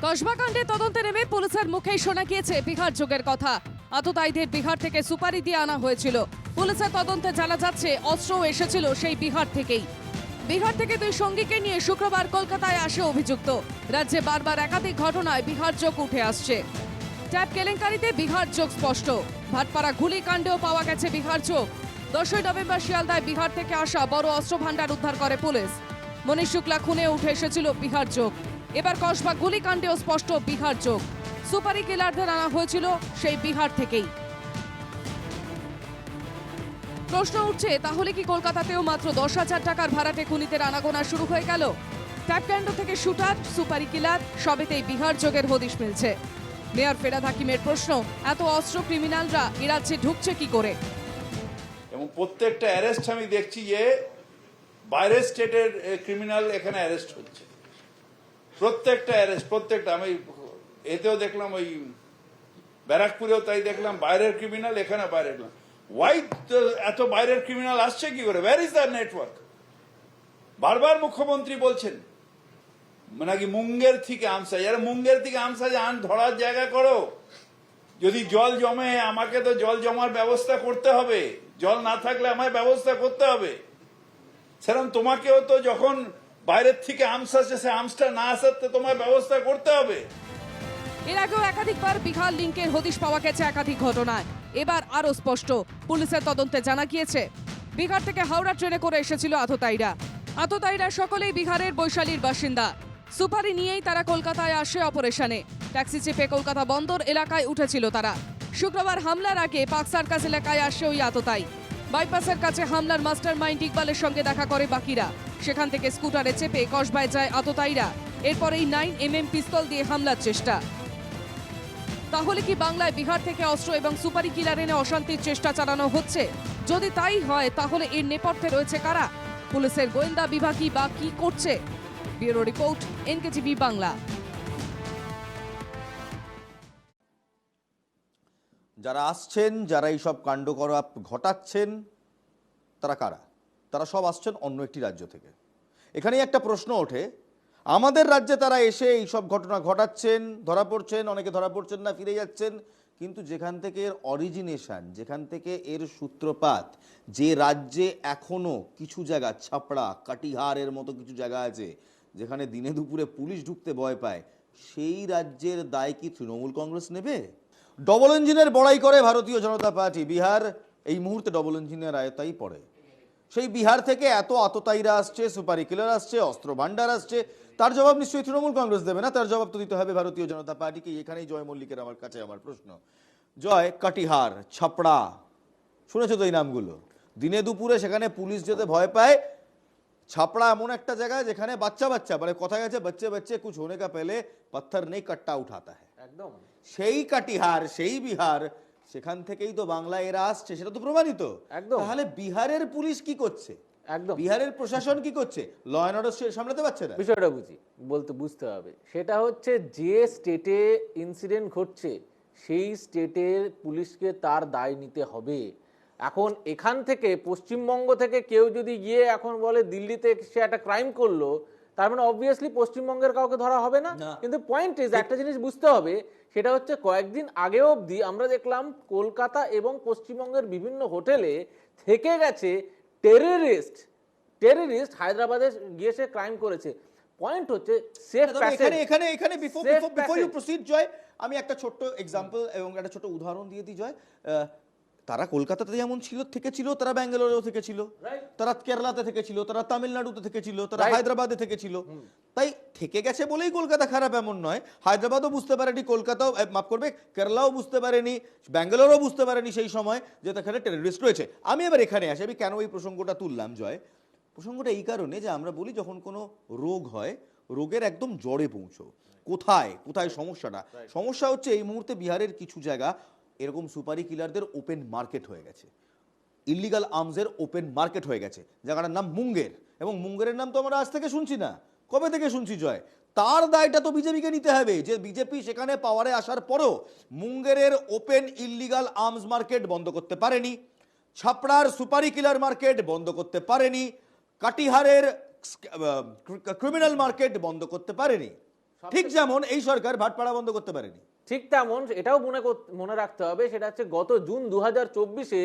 কসবাকাণ্ডে তদন্তে নেমে পুলিশের মুখেই শোনা গিয়েছে বিহার যোগের কথা। আততায়ীদের বিহার থেকে সুপারি দিয়ে আনা হয়েছিল। পুলিশের তদন্তে জানা যাচ্ছে অস্ত্রও এসেছিল সেই বিহার থেকেই। বিহার থেকে দুই সঙ্গীকে নিয়ে শুক্রবার কলকাতায় আসে অভিযুক্ত। রাজ্যে বারবার একাধিক ঘটনায় বিহার যোগ উঠে আসছে। ট্যাব কেলেঙ্কারিতে বিহার যোগ স্পষ্ট। ভাটপাড়া গুলিকাণ্ডেও পাওয়া গেছে বিহার যোগ। 10ই নভেম্বর শিয়ালদায় বিহার থেকে আসা বড় অস্ত্র ভান্ডার উদ্ধার করে পুলিশ। মনীষ শুক্লা খুনে উঠে এসেছিল বিহার যোগ। এবার কসবা গুলিকাণ্ডেও স্পষ্ট বিহার যোগ। সুপারি কিলারদের আনা হয়েছিল সেই বিহার থেকেই। প্রশ্ন উঠছে, তাহলে কি কলকাতাতেও মাত্র 10,000 টাকার ভাড়াটে খুনিদের আনাগোনা শুরু হয়ে গেল? ট্যাপকাণ্ড থেকে শুটার, সুপারি কিলার সবেতেই বিহার যোগের হদিশ মিলছে। মেয়র ফেরাদ হাকিমের প্রশ্ন, এত অস্ত্র ক্রিমিনালরা এ রাজ্যে ঢুকছে কি করে? এবং প্রত্যেকটা অ্যারেস্ট আমি দেখছি যে বাইরের স্টেটের ক্রিমিনাল এখানে অ্যারেস্ট হচ্ছে। প্রত্যেকটা অ্যারেস্ট, প্রত্যেকটা। আমি এতেও দেখলাম, ওই ব্যারাকপুরেও তাই দেখলাম, বাইরের ক্রিমিনাল এখানে বাইরের। ওয়াই এত বাইরের ক্রিমিনাল আসছে কি করে? Where is the network? বারবার মুখ্যমন্ত্রী বলছেন নাকি মুঙ্গের থেকে আমসা। যারা মুঙ্গের থেকে আমসা যান, ধরার জায়গা করো। যদি জল জমে, আমাকে তো জল জমার ব্যবস্থা করতে হবে। জল না থাকলে আমায় ব্যবস্থা করতে হবে। সেরকম তোমাকেও তো যখন বাইরের থেকে আমস আসছে, সে আমসটা না আসাতে তোমার ব্যবস্থা করতে হবে। এর আগেও একাধিকবার বিহার লিঙ্কের হদিশ পাওয়া গেছে একাধিক ঘটনায়। এবার আরো স্পষ্ট, পুলিশের তদন্তে জানা গিয়েছে বিহার থেকে হাওড়া ট্রেনে করে এসেছিল আততায়ীরা। আততায়ীরা সকলেই বিহারের বৈশালীর বাসিন্দা। সুপারি নিয়েই তারা কলকাতায় আসে অপারেশনে। ট্যাক্সি চেপে কলকাতা বন্দর এলাকায় উঠেছিল তারা। শুক্রবার হামলার আগে পার্ক সার্কাস এলাকায় আসে ওই আততায়ী। বাইপাসের কাছে হামলার মাস্টার মাইন্ড ইকবালের সঙ্গে দেখা করে বাকিরা। সেখান থেকে স্কুটারে চেপে কসবায় যায় আততায়ীরা। এরপরেই 9mm পিস্তল দিয়ে হামলার চেষ্টা। তাহলে কি বাংলায় বিহার থেকে অস্ত্র এবং সুপারি কিলার এনে অশান্তির চেষ্টা চালানো হচ্ছে? যদি তাই হয়, তাহলে এর নেপথ্যে রয়েছে কারা? পুলিশের গোয়েন্দা বিভাগই বা কি করছে? Bureau report, NKTV Bangla. যারা আসছেন, যারা এইসব কাণ্ড ঘটাচ্ছেন, তারা কারা? তারা সব আসছেন অন্য একটি রাজ্য থেকে। এখানেই একটা প্রশ্ন ওঠে, আমাদের রাজ্যে তারা এসে এইসব ঘটনা ঘটাচ্ছেন, ধরা পড়ছেন, অনেকে ধরা পড়ছেন না, ফিরে যাচ্ছেন। কিন্তু যেখান থেকে এর অরিজিনেশন, যেখান থেকে এর সূত্রপাত, যে রাজ্যে এখনো কিছু জায়গা, ছাপড়া, কাটিহারের মতো কিছু জায়গা আছে যেখানে দিনে দুপুরে পুলিশ ঢুকতে ভয় পায়, সেই রাজ্যের দায় কি তৃণমূল কংগ্রেস নেবে? ডবল ইঞ্জিনের বড়াই করে ভারতীয় জনতা পার্টি। বিহার এই মুহূর্তে ডবল ইঞ্জিনের আয়তাই পড়ে। সেই বিহার থেকে এত আততায়ীরা আসছে, সুপারি কিলার আসছে, অস্ত্র ভান্ডার আসছে, তার জবাব নিশ্চয়ই তৃণমূল কংগ্রেস দেবে না, তার জবাব তো দিতে হবে ভারতীয় জনতা পার্টিকে। এখানেই জয় মল্লিকের আমার কাছে আমার প্রশ্ন। জয়, কাটিহার, ছাপড়া, শুনেছো তো এই নামগুলো? দিনে দুপুরে সেখানে পুলিশ যেতে ভয় পায়। ছাপড়া এমন একটা জায়গা যেখানে বাচ্চা বাচ্চা, মানে কথা গেছে বাচ্চে বাচ্চে কুছ হোনে কা পেলে পাথর নেই কাট্টা উঠাতা হ্যায়। একদম সেই কাটিহার, সেই বিহার, সেখান থেকেই তো বাংলা এরা আসছে, সেটা তো প্রমাণিত। একদম। তাহলে বিহারের পুলিশ কি করছে, একদম বিহারের প্রশাসন কি করছে? ল অ্যান্ড অর্ডার সামলাতে পারছে না। বিষয়টা বুঝতে হবে, সেটা হচ্ছে যে স্টেটে ইনসিডেন্ট ঘটছে সেই স্টেটের পুলিশকে তার দায় নিতে হবে। এখন এখান থেকে পশ্চিমবঙ্গ থেকে কেউ যদি গিয়ে এখন বলে দিল্লিতে সে একটা ক্রাইম করলো, তার মানে অবভিয়াসলি পশ্চিমবঙ্গের কাউকে ধরা হবে না। কিন্তু পয়েন্ট ইজ, একটা জিনিস বুঝতে হবে, সেটা হচ্ছে কয়েকদিন আগে অবধি আমরা দেখলাম কলকাতা এবং পশ্চিমবঙ্গের বিভিন্ন হোটেলে থেকে গেছে টেররিস্ট হায়দ্রাবাদে গিয়ে সে ক্রাইম করেছে। পয়েন্ট হচ্ছে সেফ প্যাসেজ। এখানে বিফোর ইউ প্রসিড জয়, আমি একটা ছোট্ট এক্সাম্পল এবং একটা ছোট উদাহরণ দিয়ে দিই জয়। তারা কলকাতাতে যেমন থেকেছিল, তারা ব্যাঙ্গালোরেও থেকেছিল, তারা কেরালাতে থেকেছিল, তারা তামিলনাড়ুতে থেকেছিল, তারা হায়দ্রাবাদে থেকেছিল। তাই থেকে গেছে বলেই কলকাতা খারাপ এমন নয়। হায়দ্রাবাদও বুঝতে পারেনি, কলকাতাও মাফ করবে, কেরালাও বুঝতে পারেনি, ব্যাঙ্গালোরও বুঝতে পারেনি সেই সময় যে সেখানে টেররিস্ট রয়েছে। আমি এবার এখানে আসি, আমি কেন এই প্রসঙ্গটা তুললাম জয়? প্রসঙ্গটা এই কারণে যে আমরা বলি যখন কোনো রোগ হয়, রোগের একদম জড়ে পৌঁছো। কোথায় কোথায় সমস্যাটা? সমস্যা হচ্ছে এই মুহূর্তে বিহারের কিছু জায়গা এরকম সুপারি কিলারদের ওপেন মার্কেট হয়ে গেছে, ইলিগাল আর্মসের ওপেন মার্কেট হয়ে গেছে। জায়গাটার নাম মুঙ্গের, এবং মুঙ্গেরের নাম তো আমরা আজ থেকে শুনছি না, কবে থেকে শুনছি জয়? তার দায়টা তো বিজেপিকে নিতে হবে, যে বিজেপি সেখানে পাওয়ারে আসার পরও মুঙ্গেরের ওপেন ইলিগাল আর্মস মার্কেট বন্ধ করতে পারেনি, ছাপড়ার সুপারি কিলার মার্কেট বন্ধ করতে পারেনি, কাটিহারের ক্রিমিনাল মার্কেট বন্ধ করতে পারেনি। ঠিক যেমন এই সরকার ভাটপাড়া বন্ধ করতে পারেনি। ঠিক তেমন এটাও মনে রাখতে হবে, সেটা হচ্ছে গত জুন 2024-এ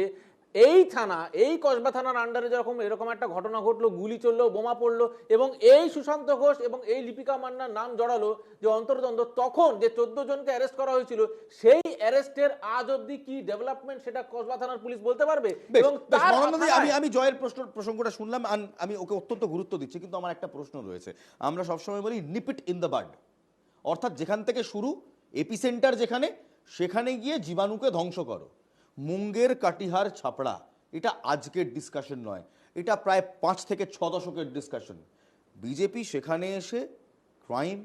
এই থানা, এই কসবা থানার আন্ডারে এরকম একটা ঘটনা ঘটলো, গুলি চললো, বোমা পড়লো, এবং এই সুশান্ত ঘোষ এবং এই লিপিকা মান্নার নাম জড়ালো যে অন্তর্দ্বন্দ্ব। তখন যে 14 জনকে অ্যারেস্ট করা হয়েছিল, সেই অ্যারেস্টের আজ অব্দি কি ডেভেলপমেন্ট সেটা কসবা থানার পুলিশ বলতে পারবে। এবং আমি জয়ের প্রসঙ্গটা শুনলাম, আমি ওকে অত্যন্ত গুরুত্ব দিচ্ছি, কিন্তু আমার একটা প্রশ্ন রয়েছে। আমরা সবসময় বলি Nip it in the bud, অর্থাৎ যেখান থেকে শুরু, এপিসেন্টার যেখানে, সেখানে গিয়ে জীবাণুকে ধ্বংস করো। মুঙ্গের, কাটিহার, ছাপড়া, এটা আজকের ডিসকাশন নয়, এটা প্রায় 5 থেকে 6 দশকের ডিসকাশন। বিজেপি সেখানে এসে ক্রাইম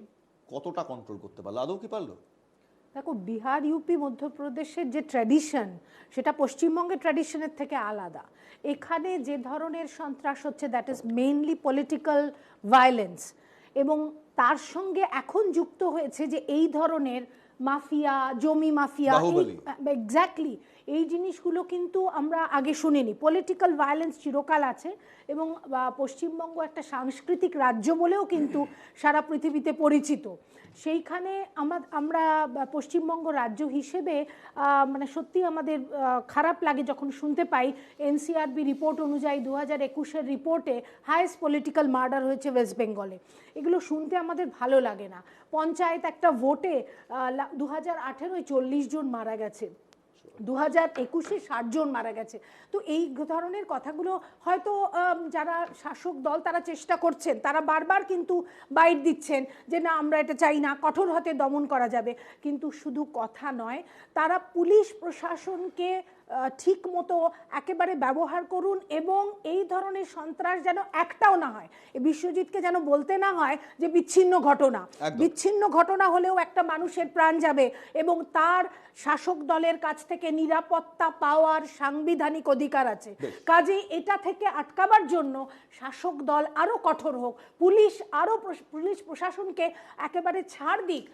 কতটা কন্ট্রোল করতে পারলো, আদৌ কি পারলো? দেখো, বিহার, ইউপি, মধ্যপ্রদেশের যে ট্র্যাডিশন, সেটা পশ্চিমবঙ্গের ট্র্যাডিশনের থেকে আলাদা। এখানে যে ধরনের সন্ত্রাস হচ্ছে, that is mainly political violence, এবং তার সঙ্গে এখন যুক্ত হয়েছে যে এই ধরনের মাফিয়া, জমি মাফিয়া, এক্স্যাক্টলি এই জিনিসগুলো কিন্তু আমরা আগে শুনিনি। পলিটিক্যাল ভায়োলেন্স চিরকাল আছে, এবং পশ্চিমবঙ্গ একটা সাংস্কৃতিক রাজ্য বলেও কিন্তু সারা পৃথিবীতে পরিচিত। সেইখানে আমরা পশ্চিমবঙ্গ রাজ্য হিসেবে মানে সত্যি আমাদের খারাপ লাগে যখন শুনতে পাই এনসিআরবি রিপোর্ট অনুযায়ী 2021-এর রিপোর্টে হাইয়েস্ট পলিটিক্যাল মার্ডার হয়েছে ওয়েস্ট বেঙ্গলে। এগুলো শুনতে আমাদের ভালো লাগে না। পঞ্চায়েত একটা ভোটে 2018-য় 40 জন মারা গেছে, 2021-এ 60 জন মারা গেছে। তো এই ধরনের কথাগুলো হয়তো যারা শাসক দল তারা চেষ্টা করছেন, তারা বারবার কিন্তু বাইট দিচ্ছেন যে না আমরা এটা চাই না, কঠোর হাতে দমন করা যাবে, কিন্তু শুধু কথা নয়, তারা পুলিশ প্রশাসনকে ঠিক মতো একেবারে ব্যবহার করুন, এবং এই ধরনের সন্ত্রাস যেন একটাও না হয়। বিশ্বজিৎকে যেন বলতে না হয় যে বিচ্ছিন্ন ঘটনা হলেও একটা মানুষের প্রাণ যাবে, এবং তার শাসক দলের কাছ থেকে নিরাপত্তা পাওয়ার সাংবিধানিক অধিকার আছে। কাজেই এটা থেকে আটকাবার জন্য শাসক দল আরো কঠোর হোক, পুলিশ প্রশাসনকে একেবারে ছাড় দিক।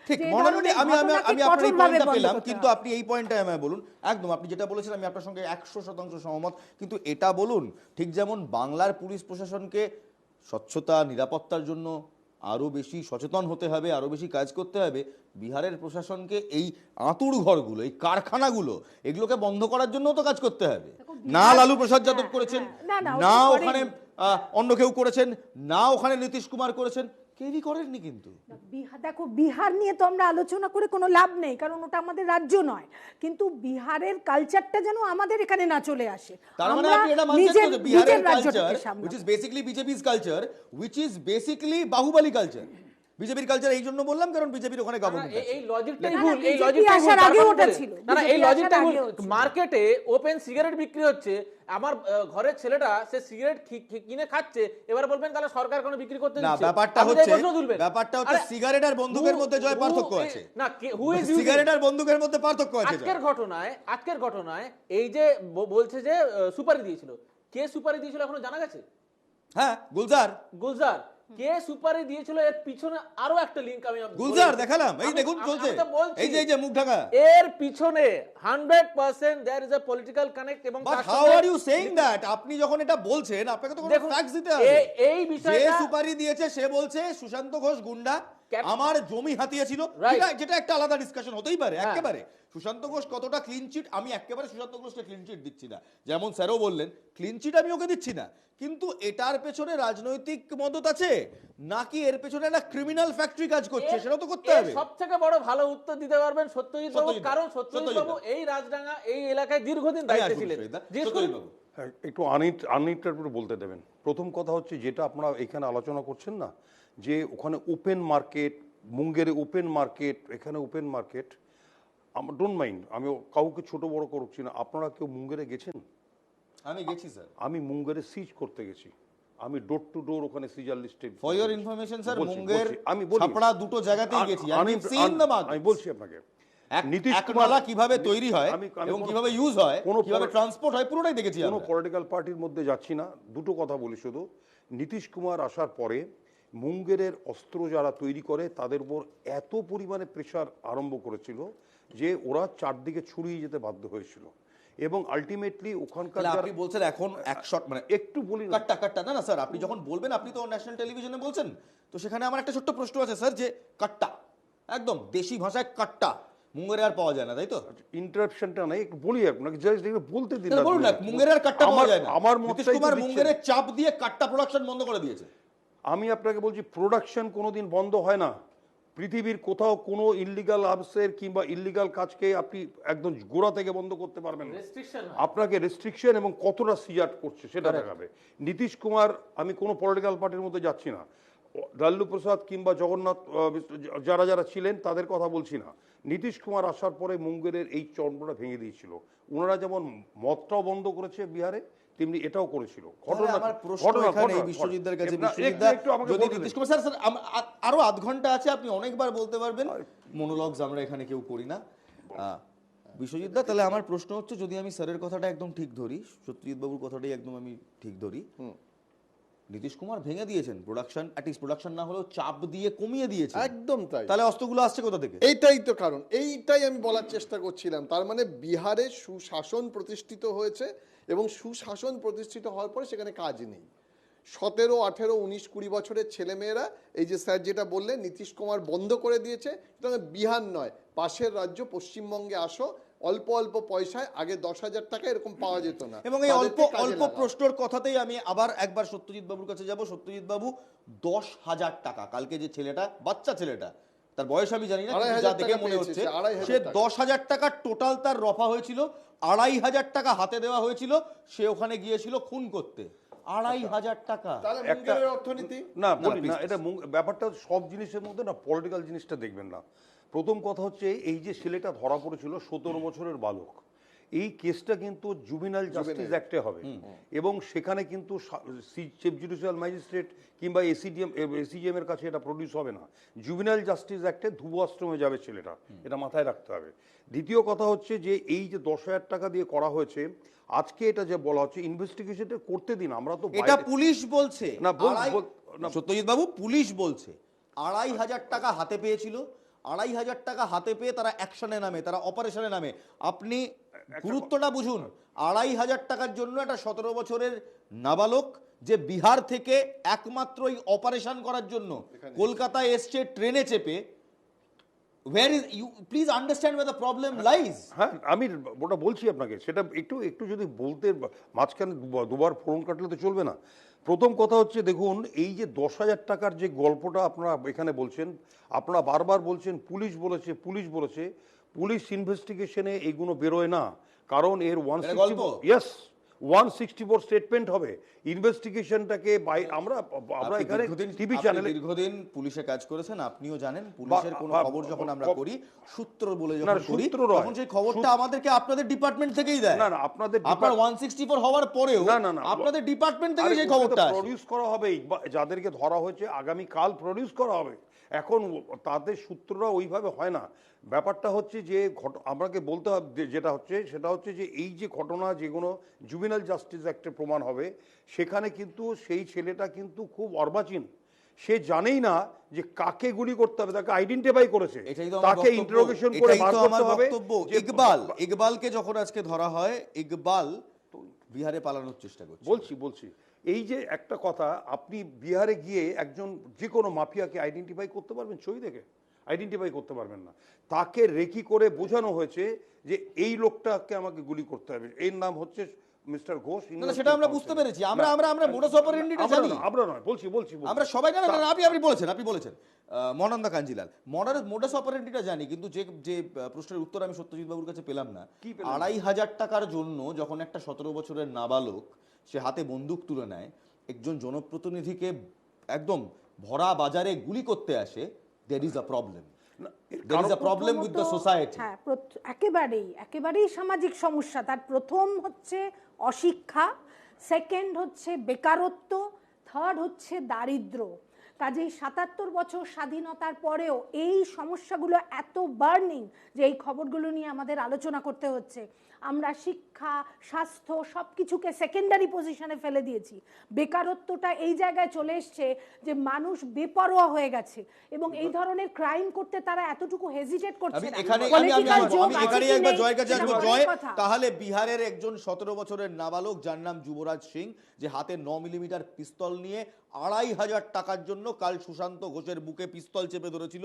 কিন্তু আপনি এই পয়েন্টটা আমায় বলুন, একদম আপনি যেটা বলেছেন আমি আপনার সঙ্গে 100% সহমত, কিন্তু এটা বলুন ঠিক যেমন বাংলার পুলিশ প্রশাসনকে স্বচ্ছতা, নিরাপত্তার জন্য আরো বেশি সচেতন হতে হবে, আরো বেশি কাজ করতে হবে, বিহারের প্রশাসনকে এই আঁতুড় ঘরগুলো, এই কারখানাগুলো, এগুলোকে বন্ধ করার জন্য তো কাজ করতে হবে। না লালু প্রসাদ যাদব করেছেন, না ওখানে অন্য কেউ করেছেন, না ওখানে নীতিশ কুমার করেছেন, কেউই করেননি কিন্তু। দেখো বিহার নিয়ে তো আমরা আলোচনা করে কোনো লাভ নেই, কারণ ওটা আমাদের রাজ্য নয়, কিন্তু বিহারের কালচারটা যেন আমাদের এখানে না চলে আসে। তার মানে আমরা আপনি এটা মানছেন নিজের তো যে বিহারের রাজ্যটাকে কালচার সামলাবো। which is basically BJP's culture, which is basically Baahubali culture. বিজেপির কালচার এই জন্য বললাম কারণ বিজেপির ওখানে গভর্নমেন্ট আছে। এই লজিকটাই না, ভুল, এই BJP লজিকটাই ভুল। আসার তার আগেও কারণ ওটা করে- ছিল। না না, এই BJP লজিকটাই আসার ভুল। আগেও ছিল। মার্কেটে ওপেন সিগারেট বিক্রি হচ্ছে, আমার ঘরের ছেলেটা সে সিগারেট কিনে খাচ্ছে, এবার বলবেন তাহলে সরকার কোনো বিক্রি করতে না, দিচ্ছে? ব্যাপারটা আপনি তো এই হচ্ছে প্রশ্ন তুলবেন। আরে, সিগারেট আর বন্দুকের মধ্যে জয় পার্থক্য আছে। না, হু ইজ সিগারেট আর বন্দুকের মধ্যে পার্থক্য আছে। আজকের ঘটনায় এই যে বলছে যে সুপারি দিয়েছিল, কে সুপারি দিয়েছিল এখনো জানা গেছে? হ্যাঁ, গুলজার কে সুপারি দিয়েছিল এর পিছনে আরো একটা লিংক আমি গুলজার দেখালাম, এই দেখুন চলছে, এই যে মুখ ঢাকা। এর পিছনে 100% there is a political connect. এবং but how are you saying that? আপনি যখন এটা বলছেন আপনাকে তো কোনো ফ্যাক্টস দিতে হবে। এই বিষয়টা যে সুপারি দিয়েছে সে বলছে সুশান্ত ঘোষ গুন্ডা আমার জমি হাতিয়েছিল, যেটা একটা আলাদা ডিসকাশন হতেই পারে একেবারে। সুশান্ত ঘোষ কতটা ক্লিন চিট, আমি একেবারে সুশান্ত ঘোষকে ক্লিন চিট দিচ্ছি না, যেমন স্যারও বললেন ক্লিন চিট আমি ওকে দিচ্ছি না, কিন্তু এটার পেছনে রাজনৈতিক মদত আছে নাকি এর পেছনে একটা ক্রিমিনাল ফ্যাক্টরি কাজ করছে সেটা তো করতে হবে। সবথেকে বড় ভালো উত্তর দিতে পারবেন সত্যজিৎ বাবু, কারণ সত্যজিৎ বাবু এই রাজডাঙ্গা এই এলাকায় দীর্ঘদিন দায়িত্বে ছিলেন। একটু আনইন্টারপ্রেট বলতে দেবেন। প্রথম কথা হচ্ছে যেটা আপনারা এখানে আলোচনা করছেন না, যে ওখানে ওপেন মার্কেট, মুঙ্গেরে ওপেন মার্কেট, এখানে ওপেন মার্কেট, আমার ডোন্ট মাইন্ড, আমি কাউকে ছোট বড় করছি না। আপনারা কেউ মুঙ্গেরে গেছেন? আমি গেছি স্যার, আমি মুঙ্গেরে সিজ করতে গেছি, আমি ডোর টু ডোর ওখানে সিজার লিস্টে। For your information sir, Munger Chhapra দুটো জায়গাতেই গেছি, আমি বলছি আপনাকে নীতিশ কুমার কিভাবে তৈরি হয় এবং কিভাবে ইউজ হয়, কিভাবে ট্রান্সপোর্ট হয় পুরোটাই দেখেছি। কোনো পলিটিক্যাল পার্টির মধ্যে যাচ্ছি না, দুটো কথা বলি শুধু। নীতিশ কুমার আসার পরে মুঙ্গেরের অস্ত্র যারা তৈরি করে তাদের উপর এত পরিমাণে প্রেশার আরম্ভ করেছিল যে ওরা চারদিকে ছড়িয়ে যেতে বাধ্য হয়েছিল, এবং আলটিমেটলি ওখানকার আপনি বলছেন এখন এক শট, মানে একটু বলি কাট্টা না স্যার, আপনি যখন বলবেন, আপনি তো ন্যাশনাল টেলিভিশনে বলছেন, তো সেখানে আমার একটা ছোট্ট প্রশ্ন আছে স্যার, যে কাট্টা একদম দেশি ভাষায় কাট্টা মুঙ্গেরে আর পাওয়া যায় না, তাই তো? ইন্টারাপশনটা নাই, একটু বলি আপনাকে, জাস্ট বলতে দিন। বলুন না, মুঙ্গেরে আর কাট্টা পাওয়া যায় না। আমার নীতিশ কুমার মুঙ্গেরে চাপ দিয়ে কাট্টা প্রোডাকশন বন্ধ করে দিয়েছে। আমি আপনাকে বলছি প্রোডাকশন কোনোদিন বন্ধ হয় না। পৃথিবীর কোথাও কোনো ইল্লিগাল আর্মসের কিংবা ইল্লিগাল কাজকে আপনি একদম গোড়া থেকে বন্ধ করতে পারবেন না। আপনাকে রেস্ট্রিকশন এবং কতটা সিজার করছে সেটা দেখাবে। নীতিশ কুমার, আমি কোনো পলিটিক্যাল পার্টির মধ্যে যাচ্ছি না, লাল্লু প্রসাদ কিংবা জগন্নাথ যারা যারা ছিলেন তাদের কথা বলছি না। নীতিশ কুমার আসার পরে মুঙ্গেরের এই চন্দ্রটা ভেঙে দিয়েছিল। ওনারা যেমন মদটাও বন্ধ করেছে বিহারে, তেমনি এটাও করেছিল। আরো আধ ঘন্টা আছে, আপনি অনেকবার বলতে পারবেন, মনোলগস আমরা এখানে কেউ করি না। বিশ্বজিৎ দা, তাহলে আমার প্রশ্ন হচ্ছে, যদি আমি স্যারের কথাটা একদম ঠিক ধরি, সত্যজিৎ বাবুর কথাটাই একদম আমি ঠিক ধরি, নীতিশ কুমার ভেঙে দিয়েছেন প্রোডাকশন, অ্যাটলিস্ট প্রোডাকশন না হলেও চাপ দিয়ে কমিয়ে দিয়েছে। একদম তাই। তাহলে অস্ত্রগুলো আসছে কোথা থেকে? এইটাই তো কারণ, এইটাই আমি বলার চেষ্টা করছিলাম। তার মানে বিহারে সুশাসন প্রতিষ্ঠিত হয়েছে, এবং সুশাসন প্রতিষ্ঠিত হওয়ার পরে সেখানে কাজ নেই। 17, 18, 19, 20 বছরের ছেলেমেয়েরা, এই যে স্যার যেটা বললেন নীতিশ কুমার বন্ধ করে দিয়েছে, বিহার নয় পাশের রাজ্য পশ্চিমবঙ্গে আসো, অল্প অল্প পয়সায় আগে 10,000 টাকা এরকম পাওয়া যেত না। এবং এই অল্প অল্প প্রশ্নের কথাতেই আমি আবার একবার সত্যজিৎ বাবুর কাছে যাব। সত্যজিৎ বাবু, 10,000 টাকা, কালকে যে ছেলেটা, বাচ্চা ছেলেটা, তার বয়স আমি জানি না, যা দেখে মনে হচ্ছে সে 10,000 টাকা টোটাল তার রফা হয়েছিল, 2,500 টাকা হাতে দেওয়া হয়েছিল, সে ওখানে গিয়েছিল খুন করতে। 2,500 টাকা অর্থনীতি না বলি না, এটা ব্যাপারটা সব জিনিসের মধ্যে না পলিটিক্যাল জিনিসটা দেখবেন না। প্রথম কথা হচ্ছে, এই যে ছেলেটা ধরা পড়েছিল 17 বছরের বালক, এই কেসটা কিন্তু জুভিনাইল জাস্টিস অ্যাক্টে হবে, এবং সেখানে কিন্তু চিফ জুডিশিয়াল ম্যাজিস্ট্রেট কিংবা এসিজিএম এর কাছে এটা প্রডিউস হবে না। জুভিনাইল জাস্টিস অ্যাক্টে ধ্রুব আশ্রমে যাবে ছেলেটা, এটা মাথায় রাখতে হবে। দ্বিতীয় কথা হচ্ছে যে এই যে 10,000 টাকা দিয়ে করা হয়েছে, আজকে এটা যে বলা হচ্ছে ইনভেস্টিগেশনটা করতে দিন। আমরা তো এটা পুলিশ বলছে না, সত্যজিৎ বাবু পুলিশ বলছে 2,500 টাকা হাতে পেয়েছিল, 2,500 টাকা হাতে পেয়ে তারা অ্যাকশনে নামে, তারা অপারেশনে নামে। আপনি গুরুত্বটা বুঝুন, 2,500 টাকার জন্য একটা 17 বছরের নাবালক, যে বিহার থেকে একমাত্র এই অপারেশন করার জন্য কলকাতায় এসছে ট্রেনে চেপে, where is you please understand where the problem lies? হ্যাঁ, আমি ওটা বলছি আপনাকে, সেটা একটু একটু যদি বলতে, মাঝখানে দুবার ফোন কাটলে তো চলবে না। প্রথম কথা হচ্ছে দেখুন, এই যে 10,000 টাকার যে গল্পটা আপনারা এখানে বলছেন, আপনারা বারবার বলছেন পুলিশ বলেছে, পুলিশ বলেছে। পুলিশ ইনভেস্টিগেশনে এগুলো বেরোয় না, কারণ এর 164 স্টেটমেন্ট হবে। ইনভেস্টিগেশনটাকে আমরা এখানে টিভি চ্যানেলে দীর্ঘদিন পুলিশে কাজ করেছেন, আপনিও জানেন পুলিশের কোনো খবর যখন আমরা করি, সূত্র বলে যখন করি, তখন সেই খবরটা আমাদেরকে আপনাদের ডিপার্টমেন্ট থেকেই দেয়। না না, আপনার 164 হওয়ার পরেও আপনাদের ডিপার্টমেন্ট থেকে সেই খবরটা প্রডিউস করা হবে, যাদেরকে ধরা হয়েছে আগামী কাল প্রডিউস করা হবে। এখন তাদের সূত্রটা ওইভাবে হয় না। ব্যাপারটা হচ্ছে যে আমাকে বলতে হবে যেটা হচ্ছে সেটা হচ্ছে যে এই যে ঘটনা যেগুলো জুভেনাইল জাস্টিস অ্যাক্টে প্রমাণ হবে, সেখানে কিন্তু সেই ছেলেটা কিন্তু খুব অর্বাচীন, সে জানেই না যে কাকে গুলি করতে হবে, তাকে আইডেন্টিফাই করেছে, তাকে ইন্টারোগেশন করে বার করতে হবে। ইকবালকে যখন আজকে ধরা হয়, ইকবাল বিহারে পালানোর চেষ্টা করছে। বলছি এই যে একটা কথা, আপনি বিহারে গিয়ে একজন যে কোনো মাফিয়াকে আইডেন্টিফাই করতে পারবেন? ছবি দেখে আইডেন্টিফাই করতে পারবেন না। তাকে রেকি করে বোঝানো হয়েছে যে এই লোকটাকে আমাকে গুলি করতে হবে, এর নাম হচ্ছে মিস্টার ঘোষ। সেটা আমরা বুঝতে পেরেছি, আমরা মোডাস অপারেন্ডিটা জানি। আমরা নয়, বলছি আমরা সবাই না, আপনি বলেছেন মনন্দা কাঞ্জিলাল, মোডাস অপারেন্ডিটা জানি, কিন্তু যে প্রশ্নের উত্তর আমি সত্যজিৎ বাবুর কাছে পেলাম না। 2,500 টাকার জন্য যখন একটা 17 বছরের নাবালক সে হাতে বন্দুক তুলে নেয়, একজন জনপ্রতিনিধিকে একদম ভরা বাজারে গুলি করতে আসে, there is a problem. There is a problem with the society. হ্যাঁ, একেবারেই সামাজিক সমস্যা। তার প্রথম হচ্ছে অশিক্ষা, সেকেন্ড হচ্ছে বেকারত্ব, থার্ড হচ্ছে দারিদ্র। কাজেই 77 বছর স্বাধীনতার পরেও এই সমস্যাগুলো এত বার্নিং যে এই খবরগুলো নিয়ে আমাদের আলোচনা করতে হচ্ছে। আমরা শিক্ষা, স্বাস্থ্য সব কিছুকে সেকেন্ডারি পজিশনে ফেলে দিয়েছি। বেকারত্বটা এই জায়গায় চলে এসছে যে মানুষ বেপরোয়া হয়ে গেছে এবং এই ধরনের ক্রাইম করতে তারা এতটুকু হেজিটেট করছে না। তাহলে বিহারের একজন 17 বছরের নাবালক যার নাম যুবরাজ সিং, যে হাতে 9 মিলিমিটার পিস্তল নিয়ে 2,500 টাকার জন্য কাল সুশান্ত ঘোষের বুকে পিস্তল চেপে ধরেছিল,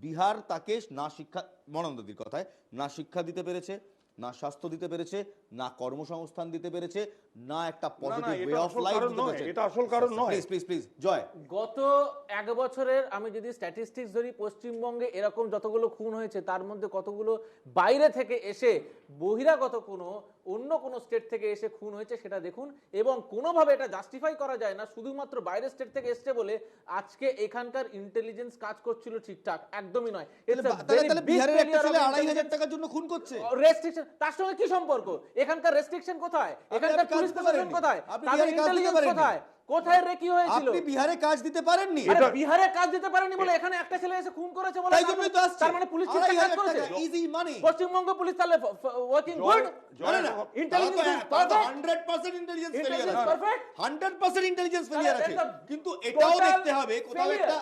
বিহার তাকে না শিক্ষা, মনন্দদির কথায়, না শিক্ষা দিতে পেরেছে, না স্বাস্থ্য দিতে পেরেছে, না কর্মসংস্থান দিতে পেরেছে, না একটা পজিটিভ ওয়ে অফ লাইফ দিতে পেরেছে। এটা আসল কারণ নয়। প্লিজ জয়, গত 1 বছরের আমি যদি স্ট্যাটিস্টিক্স ধরি, পশ্চিমবঙ্গে এরকম যতগুলো খুন হয়েছে তার মধ্যে কতগুলো বাইরে থেকে এসে বহিরাগত অন্য কোনো স্টেট থেকে এসে খুন হয়েছে সেটা দেখুন। এবং কোনোভাবে এটা জাস্টিফাই করা যায় না শুধুমাত্র বাইরের স্টেট থেকে এসছে বলে আজকে এখানকার ইন্টেলিজেন্স কাজ করছিল ঠিকঠাক, একদমই নয়। বিহারের একটা ছেলে 2,500 টাকার জন্য খুন করছে, রেস্ট্রিকশন, তার সঙ্গে কি সম্পর্ক? এখানকার রেস্ট্রিকশন কোথায়? এখানকার পুলিশ প্রশাসন কোথায়? তাদের ইন্টেলিজেন্স কোথায়? কোথায় রে কি হয়েছিল? আপনি বিহারে কাজ দিতে পারেননি। বিহারে কাজ দিতে পারেননি বলে এখানে একটা ছেলে এসে খুন করেছে বলে তার মানে পুলিশ ঠিকঠাক কাজ করেছে? Easy money. পশ্চিমবঙ্গ পুলিশ তাহলে working good? Intelligence 100% intelligence failure আছে, 100% ইন্টেলিজেন্স ফেলিয়ার আছে। কিন্তু এটাও দেখতে হবে কোথাও একটা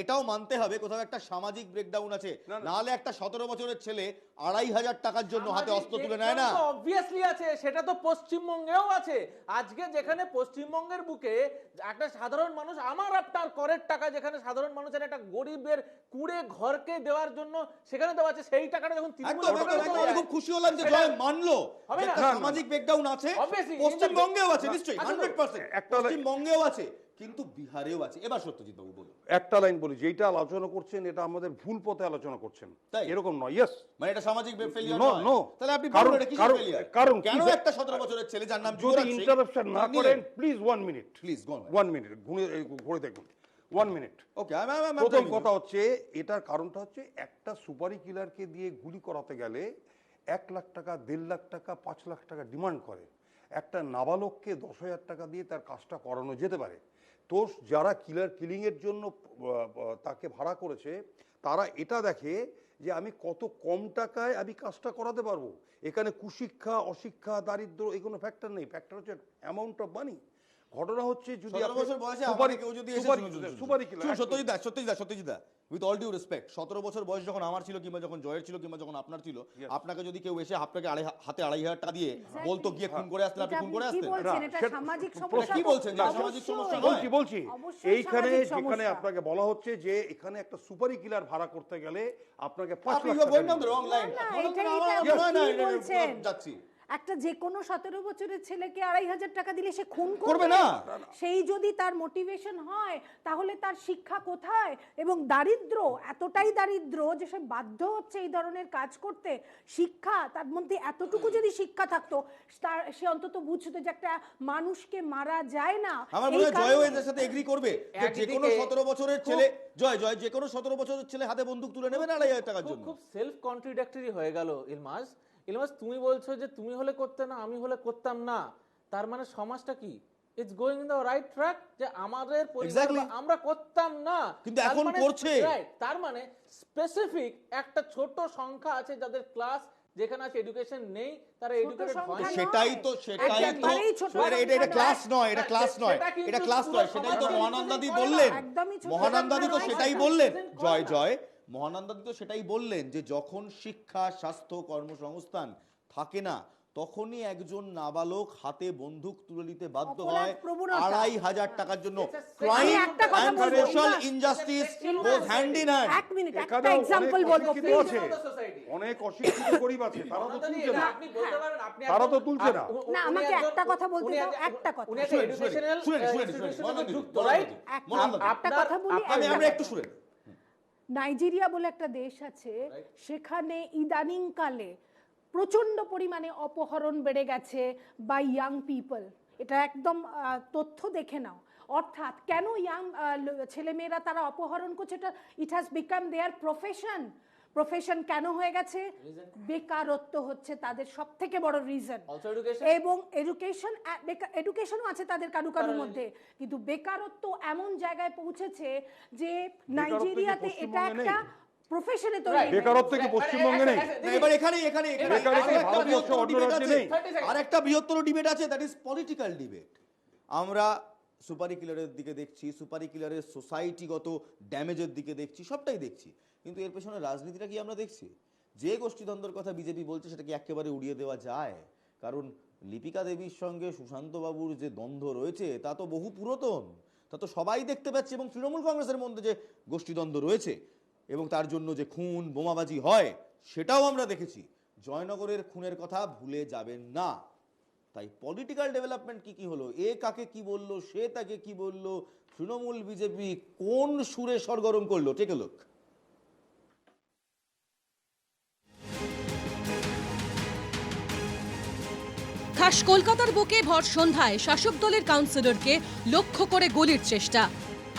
এটাও মানতে হবে কোথাও একটা সামাজিক ব্রেকডাউন আছে, নাহলে একটা 17 বছরের ছেলে 2,500 টাকার জন্য হাতে অস্ত্র তুলে নেয় না। অবভিয়াসলি আছে, সেটা তো পশ্চিমবঙ্গেও আছে। আজকে যেখানে পশ্চিমবঙ্গের বুকে একটা সাধারণ মানুষ, আমার আপনার করের টাকা যেখানে সাধারণ মানুষের একটা গরিবের কুড়ে ঘরকে দেওয়ার জন্য সেখানে দেওয়া আছে, সেই টাকাটা যখন খুব খুশি হলাম যে জয় মানলো একটা সামাজিক ব্রেকডাউন আছে, পশ্চিমবঙ্গেও আছে, নিশ্চয়ই 100% পশ্চিমবঙ্গেও আছে, কিন্তু বিহারেও আছে। এবার সত্যজিৎ বাবু বলুন। একটা লাইন বলি, যেটা আলোচনা করছেন এটা আমাদের ভুল পথে আলোচনা করছেন, এরকম নয়। ইয়েস, মানে এটা সামাজিক ফেলিয়ার নো। তাহলে আপনি বলুন এটা কিসের ফেলিয়ার? কারণ কেন একটা 17 বছরের ছেলে যার নাম যদি ইন্টারাপশন না করেন, প্লিজ 1 মিনিট, প্লিজ 1 মিনিট ঘুরে দেখুন, 1 মিনিট। ওকে, প্রথম কথা হচ্ছে, এটার কারণটা হচ্ছে একটা সুপারি কিলারকে দিয়ে গুলি করাতে গেলে 1 লাখ টাকা, 1.5 লাখ টাকা, 5 লাখ টাকা ডিমান্ড করে। একটা নাবালককে 10,000 টাকা দিয়ে তার কাজটা করানো যেতে পারে। তো যারা কিলিংয়ের জন্য তাকে ভাড়া করেছে তারা এটা দেখে যে আমি কত কম টাকায় আমি কাজটা করাতে পারবো। এখানে কুশিক্ষা, অশিক্ষা, দারিদ্র এগুলো ফ্যাক্টর নেই, ফ্যাক্টর হচ্ছে অ্যামাউন্ট অফ মানি। ঘটনা হচ্ছে যদি 17 বছর বয়সে কেউ যদি supari killer, Satyajit with all due respect, 17 বছর বয়স যখন আমার ছিল কিংবা যখন জয়ের ছিল কিংবা যখন আপনার ছিল, আপনাকে যদি কেউ এসে আপনাকে হাতে 2,500 টাকা দিয়ে বলতো গিয়ে খুন করে আসতে, আপনি খুন করে আসতেন? কি বলছেন? সামাজিক সমস্যা বলছি এইখানে যেখানে আপনাকে বলা হচ্ছে যে এখানে একটা সুপারি কিলার ভাড়া করতে গেলে আপনাকে 5 লাখ টাকা যাচ্ছি। একটা যে কোনো 17 বছরের ছেলেকে 2,500 টাকা দিলে সে খুন করবে না। সেই যদি তার মোটিভেশন হয় তাহলে তার শিক্ষা কোথায়? এবং দারিদ্র, এতটাই দারিদ্র যে সে বাধ্য হচ্ছে এই ধরনের কাজ করতে। শিক্ষা, তার মধ্যে এতটুকু যদি শিক্ষা থাকতো সে অন্তত বুঝতো যে একটা মানুষকে মারা যায় না। আমার মনে হয় জয়ও এদের সাথে এগ্রি করবে যে যে কোনো 17 বছরের ছেলে জয় যে কোনো 17 বছরের ছেলে হাতে বন্দুক তুলে নেবে না 2,500 টাকার জন্য। খুব সেলফ কন্ট্রাডিক্টরি হয়ে গেল ইলমাস। তুমি বলছো যে তুমি হলে করতে না, আমি হলে করতাম না, তার মানে সমাজটা কি? It's going in the right track, যে আমাদের পরিবার আমরা করতাম না কিন্তু এখন করছে। তার মানে স্পেসিফিক একটা ছোট সংখ্যা আছে যাদের ক্লাস যেখানে আছে এডুকেশন নেই, তারা এডুকেটেড হয় না। সেটাই তো এটা ক্লাস নয়, এটা ক্লাস নয়, এটা ক্লাস নয়। সেটাই তো মহানন্দাদি বললেন, মহানন্দাদি তো সেটাই বললেন, জয় মহানন্দাদি তো সেটাই বললেন যে যখন শিক্ষা, স্বাস্থ্য, কর্মসংস্থান থাকে না তখনই একজন নাবালক হাতে বন্দুক তুলে নিতে বাধ্য হয় 2,500 টাকার জন্য। Crime and social injustice goes hand in hand. এক মিনিট, একটা এক্সাম্পল বলবো প্লিজ। অনেক অশিক্ষিত গরিব আছে, তারা তো তুলছে না, তারা তো তুলছে না। না, আমাকে একটা কথা বলতে দাও, একটা কথা। উনি একটা এডুকেশনাল যুক্ত, রাইট? একটা কথা বলি, আমরা একটু শুনেন। নাইজেরিয়া বলে একটা দেশ আছে, সেখানে ইদানিং কালে প্রচন্ড পরিমাণে অপহরণ বেড়ে গেছে বাই ইয়াং পিপল। এটা একদম তথ্য দেখে নাও। অর্থাৎ কেন ইয়াং ছেলেমেয়েরা তারা অপহরণ করছে, এটা it has become their profession. কেন হয়ে গেছে? বেকারত্ব হচ্ছে তাদের সব থেকে বড় রিজন। এবং এডুকেশনও আছে তাদের কারুর মধ্যে, কিন্তু বেকারত্ব এমন জায়গায় পৌঁছেছে যে নাইজেরিয়াতে এটা একটা প্রফেশনে তৈরি। বেকারত্ব কি পশ্চিমবঙ্গে নেই? এবার এখানে আর একটা বৃহত্তর ডিবেট আছে, দ্যাট ইজ পলিটিক্যাল ডিবেট। আমরা সুপারি কিলারের দিকে দেখছি, সুপারি কিলারের সোসাইটিগত ড্যামেজের দিকে দেখছি, সবটাই দেখছি, কিন্তু এর পেছনে রাজনীতিটা কি আমরা দেখছি? যে গোষ্ঠীদ্বন্দ্বের কথা বিজেপি বলছে সেটা কি একেবারে উড়িয়ে দেওয়া যায়? কারণ লিপিকা দেবীর সঙ্গে সুশান্ত বাবুর যে দ্বন্দ্ব রয়েছে তা তো বহু পুরাতন, তা তো সবাই দেখতে পাচ্ছে। এবং তৃণমূল কংগ্রেসের মধ্যে যে গোষ্ঠীদ্বন্দ্ব রয়েছে এবং তার জন্য যে খুন বোমাবাজি হয় সেটাও আমরা দেখেছি। জয়নগরের খুনের কথা ভুলে যাবেন না। তাই পলিটিক্যাল ডেভেলপমেন্ট কি হলো, এ কাকে কি বললো, সে তাকে কি বললো, তৃণমূল বিজেপি কোন সুরে সরগরম করলো, টেক এ লুক। খাস কলকাতার বুকে ভর সন্ধ্যায় শাসক দলের কাউন্সিলরকে লক্ষ্য করে গুলির চেষ্টা।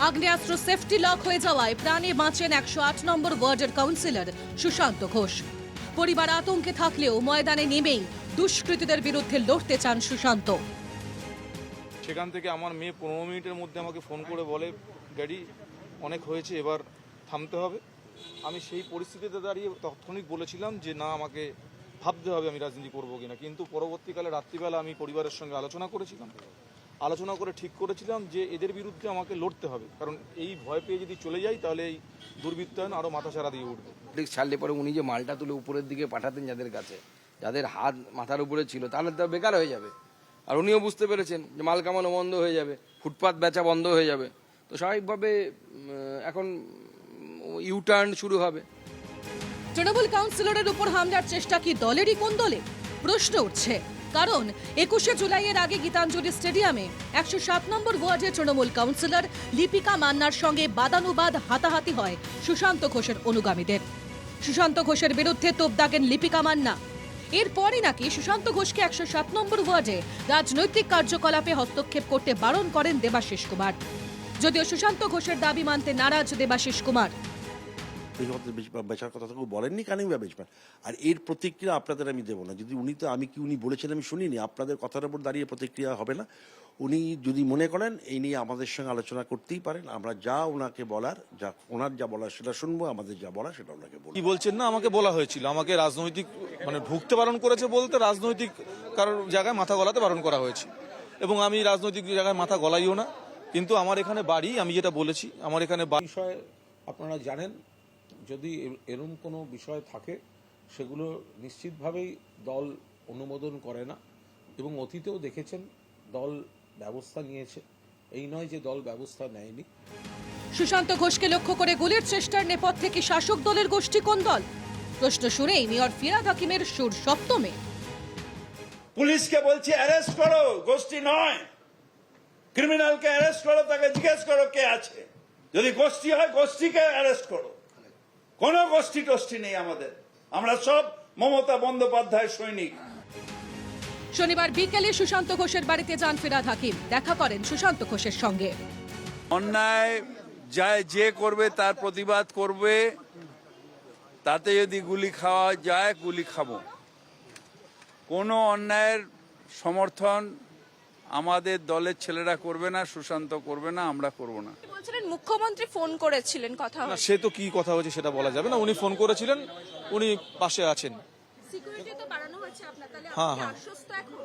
আগ্নেয়াস্ত্র সেফটি লক হয়ে যাওয়ায় প্রাণে বাঁচেন 108 নম্বর ওয়ার্ডের কাউন্সিলর সুশান্ত ঘোষ। পরিবার আতঙ্কে থাকলেও ময়দানে নেমেই দুষ্কৃতীদের বিরুদ্ধে লড়তে চান সুশান্ত। সেখান থেকে আমার মেয়ে 15 মিনিটের মধ্যে আমাকে ফোন করে বলে, ড্যাডি অনেক হয়েছে, এবার থামতে হবে। আমি সেই পরিস্থিতিতে দাঁড়িয়ে তৎক্ষণিক বলেছিলাম যে না, আমাকে ভাবতে হবে আমি রাজনীতি করবো কিনা। কিন্তু পরবর্তীকালে রাত্রিবেলা আমি পরিবারের সঙ্গে আলোচনা করে ঠিক করেছিলাম যে এদের বিরুদ্ধে আমাকে লড়তে হবে, কারণ এই ভয় পেয়ে যদি চলে যাই তাহলে এই দুর্বৃত্তায়ন আরও মাথাচাড়া দিয়ে উঠবে। ছাড়লে পরে উনি যে মালটা তুলে উপরের দিকে পাঠাতেন যাদের কাছে, যাদের হাত মাথার উপরে ছিল, তাহলে তো বেকার হয়ে যাবে। আর উনিও বুঝতে পেরেছেন যে মাল কামানো বন্ধ হয়ে যাবে, ফুটপাত বেচা বন্ধ হয়ে যাবে, তো স্বাভাবিকভাবে এখন ইউটার্ন শুরু হবে। তৃণমূল কাউন্সিলরের উপর হামলার চেষ্টা কি দলেরই কোন দলে? প্রশ্ন উঠছে, কারণ 21শে জুলাইয়ের আগে গীতাঞ্জলি স্টেডিয়ামে 107 নম্বর ওয়ার্ডের তৃণমূল কাউন্সিলর লিপিকা মান্নার সঙ্গে বাদানুবাদ হাতাহাতি হয় সুশান্ত ঘোষের অনুগামীদের। সুশান্ত ঘোষের বিরুদ্ধে তোপ দাগেন লিপিকা মান্না। এরপরই নাকি সুশান্ত ঘোষকে 107 নম্বর ওয়ার্ডে রাজনৈতিক কার্যকলাপে হস্তক্ষেপ করতে বারণ করেন দেবাশিস কুমার। যদিও সুশান্ত ঘোষের দাবি মানতে নারাজ দেবাশিস কুমার। বেচার কথা তো বলেননি, কানিং বা বেচবেন। আর এর প্রতিক্রিয়া আপনাদের আমি দেবো না। যদি উনি বলেছেন আমি শুনিনি, আপনাদের কথার উপর দাঁড়িয়ে প্রতিক্রিয়া হবে না। উনি যদি মনে করেন এই নিয়ে আমাদের সঙ্গে আলোচনা করতেই পারেন। আমরা যা ওনাকে বলার, ওনার যা বলার সেটা শুনবো, আমাদের যা বলার সেটা ওনাকে বলবো। কি বলছেন না, আমাকে বলা হয়েছিল, আমাকে রাজনৈতিক ঢুকতে বারণ করেছে বলতে রাজনৈতিক কারোর জায়গায় মাথা গলাতে বারণ করা হয়েছে, এবং আমি রাজনৈতিক জায়গায় মাথা গলাইও না। কিন্তু আমার এখানে বাড়ি, আমি যেটা বলেছি আমার এখানে বিষয় আপনারা জানেন, যদি এরকম কোনো বিষয় থাকে সেগুলো নিশ্চিতভাবেই দল অনুমোদন করে না, এবং অতীতেও দেখেছেন দল ব্যবস্থা নিয়েছে, এই নয় যে দল ব্যবস্থা নেয়নি। সুশান্ত ঘোষকে লক্ষ্য করে গুলির চেষ্টার নেপথ্যে কি শাসক দলের গোষ্ঠী কোন দল? প্রশ্ন শুনেই মেয়র ফিরহাদ হাকিমের সুর সপ্তমে। পুলিশকে বলছি অ্যারেস্ট করো, গোষ্ঠী নয়। ক্রিমিনালকে অ্যারেস্ট করো, তাকে জিজ্ঞেস করো কে আছে। যদি গোষ্ঠী হয় গোষ্ঠীকে অ্যারেস্ট করো। কোনো গোষ্ঠী টোষ্ঠী নেই আমাদের, আমরা সব মমতা বন্দ্যোপাধ্যায়ের সৈনিক। শনিবার বিকেলে সুশান্ত ঘোষের বাড়িতে যান ফিরহাদ হাকিম, দেখা করেন সুশান্ত ঘোষের সঙ্গে। অন্যায় যায় যে করবে তার প্রতিবাদ করবে, তাতে যদি গুলি খাওয়া যায় গুলি খাবো। কোনো অন্যায়ের সমর্থন আমাদের দলের ছেলেরা করবে না, সুশান্ত করবে না, আমরা করব না। বলছিলেন মুখ্যমন্ত্রী ফোন করেছিলেন, কথা না, সে তো কি কথা হয়েছে সেটা বলা যাবে না। উনি ফোন করেছিলেন, উনি পাশে আছেন। সিকিউরিটি তো বাড়ানো হচ্ছে আপনার, তাহলে হ্যাঁ, আপনি হ্যাঁ। আশ্বস্ত এখন?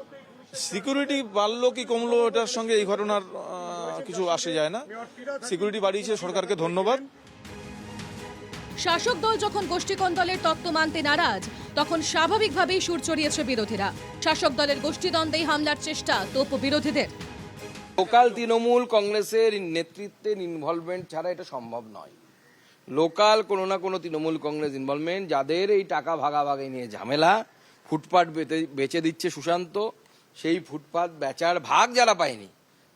সিকিউরিটি বাড়লো কি কমলো এটার সঙ্গে এই ঘটনার কিছু আসে যায় না। সিকিউরিটি বাড়িয়েছে, সরকারকে ধন্যবাদ। শাসক দল যখন গোষ্ঠীকোণ দলের তত্ত্ব মানতে নারাজ, তখন স্বাভাবিকভাবেই সুর চড়িয়েছে বিরোধীরা। শাসক দলের গোষ্ঠীদ্বন্দ্বেই হামলার চেষ্টা তোপ বিরোধীদের। লোকাল তৃণমূল কংগ্রেসের নেতৃত্বের ইনভলভমেন্ট ছাড়া এটা সম্ভব নয়। লোকাল কোনো না কোনো তৃণমূল কংগ্রেস ইনভলভমেন্ট, যাদের এই টাকা ভাগাভাগি নিয়ে ঝামেলা, ফুটপাত বেচে দিচ্ছে সুশান্ত, সেই ফুটপাত বেচার ভাগ যারা পায়নি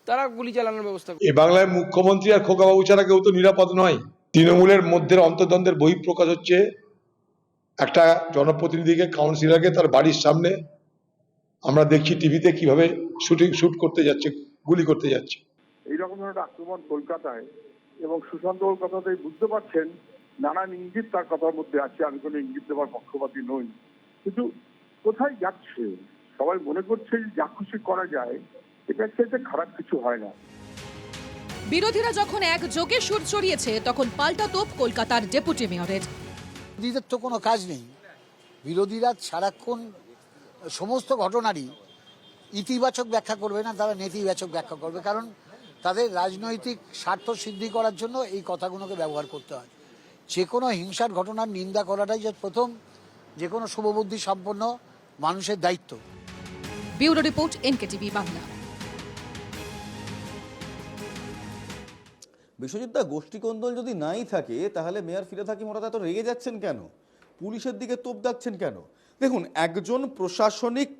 তারা গুলি চালানোর ব্যবস্থা। এ বাংলায় মুখ্যমন্ত্রী আর খোকাবাবু ছাড়া কেউ তো নিরাপদ নয়। তৃণমূলের মধ্যে অন্তর্দ্বন্দ্বের বহিঃপ্রকাশ হচ্ছে একটা জনপ্রতিনিধিকে, কাউন্সিলরকে তার বাড়ির সামনে আমরা দেখছি টিভিতে কিভাবে শুট করতে যাচ্ছে, গুলি করতে যাচ্ছে। এইরকম একটা আক্রমণ কলকাতায়, এবং সুশান্ত কথাতেই বুঝতে পারছেন নানান ইঙ্গিত তার কথার মধ্যে আছে। আমি কোনো ইঙ্গিত দেওয়ার পক্ষপাতী নই, কিন্তু কোথায় যাচ্ছে সবাই মনে করছে যে যা খুশি করা যায়, এটা চাইতে খারাপ কিছু হয় না। বিরোধীরা যখন একযোগে সুর চড়িয়েছে, তখন পাল্টা তোপ কলকাতার ডেপুটি মেয়রের। বিরোধীদের তো কোনো কাজ নেই, বিরোধীরা সারাক্ষণ সমস্ত ঘটনারই ইতিবাচক ব্যাখ্যা করবে না, তারা নেতিবাচক ব্যাখ্যা করবে, কারণ তাদের রাজনৈতিক স্বার্থ সিদ্ধি করার জন্য এই কথাগুলোকে ব্যবহার করতে হয়। যে কোনো হিংসার ঘটনার নিন্দা করাটাই যে প্রথম যে কোনো শুভবুদ্ধি সম্পন্ন মানুষের দায়িত্ব। Bureau report, NKTV Bangla. Biswajit da, গোষ্ঠীকোন্দল যদি নাই থাকে তাহলে মেয়র ফিরহাদ হাকিম হঠাৎ এত রেগে যাচ্ছেন কেন? পুলিশের দিকে তোপ দাগছেন কেন? দেখুন, একজন প্রশাসনিক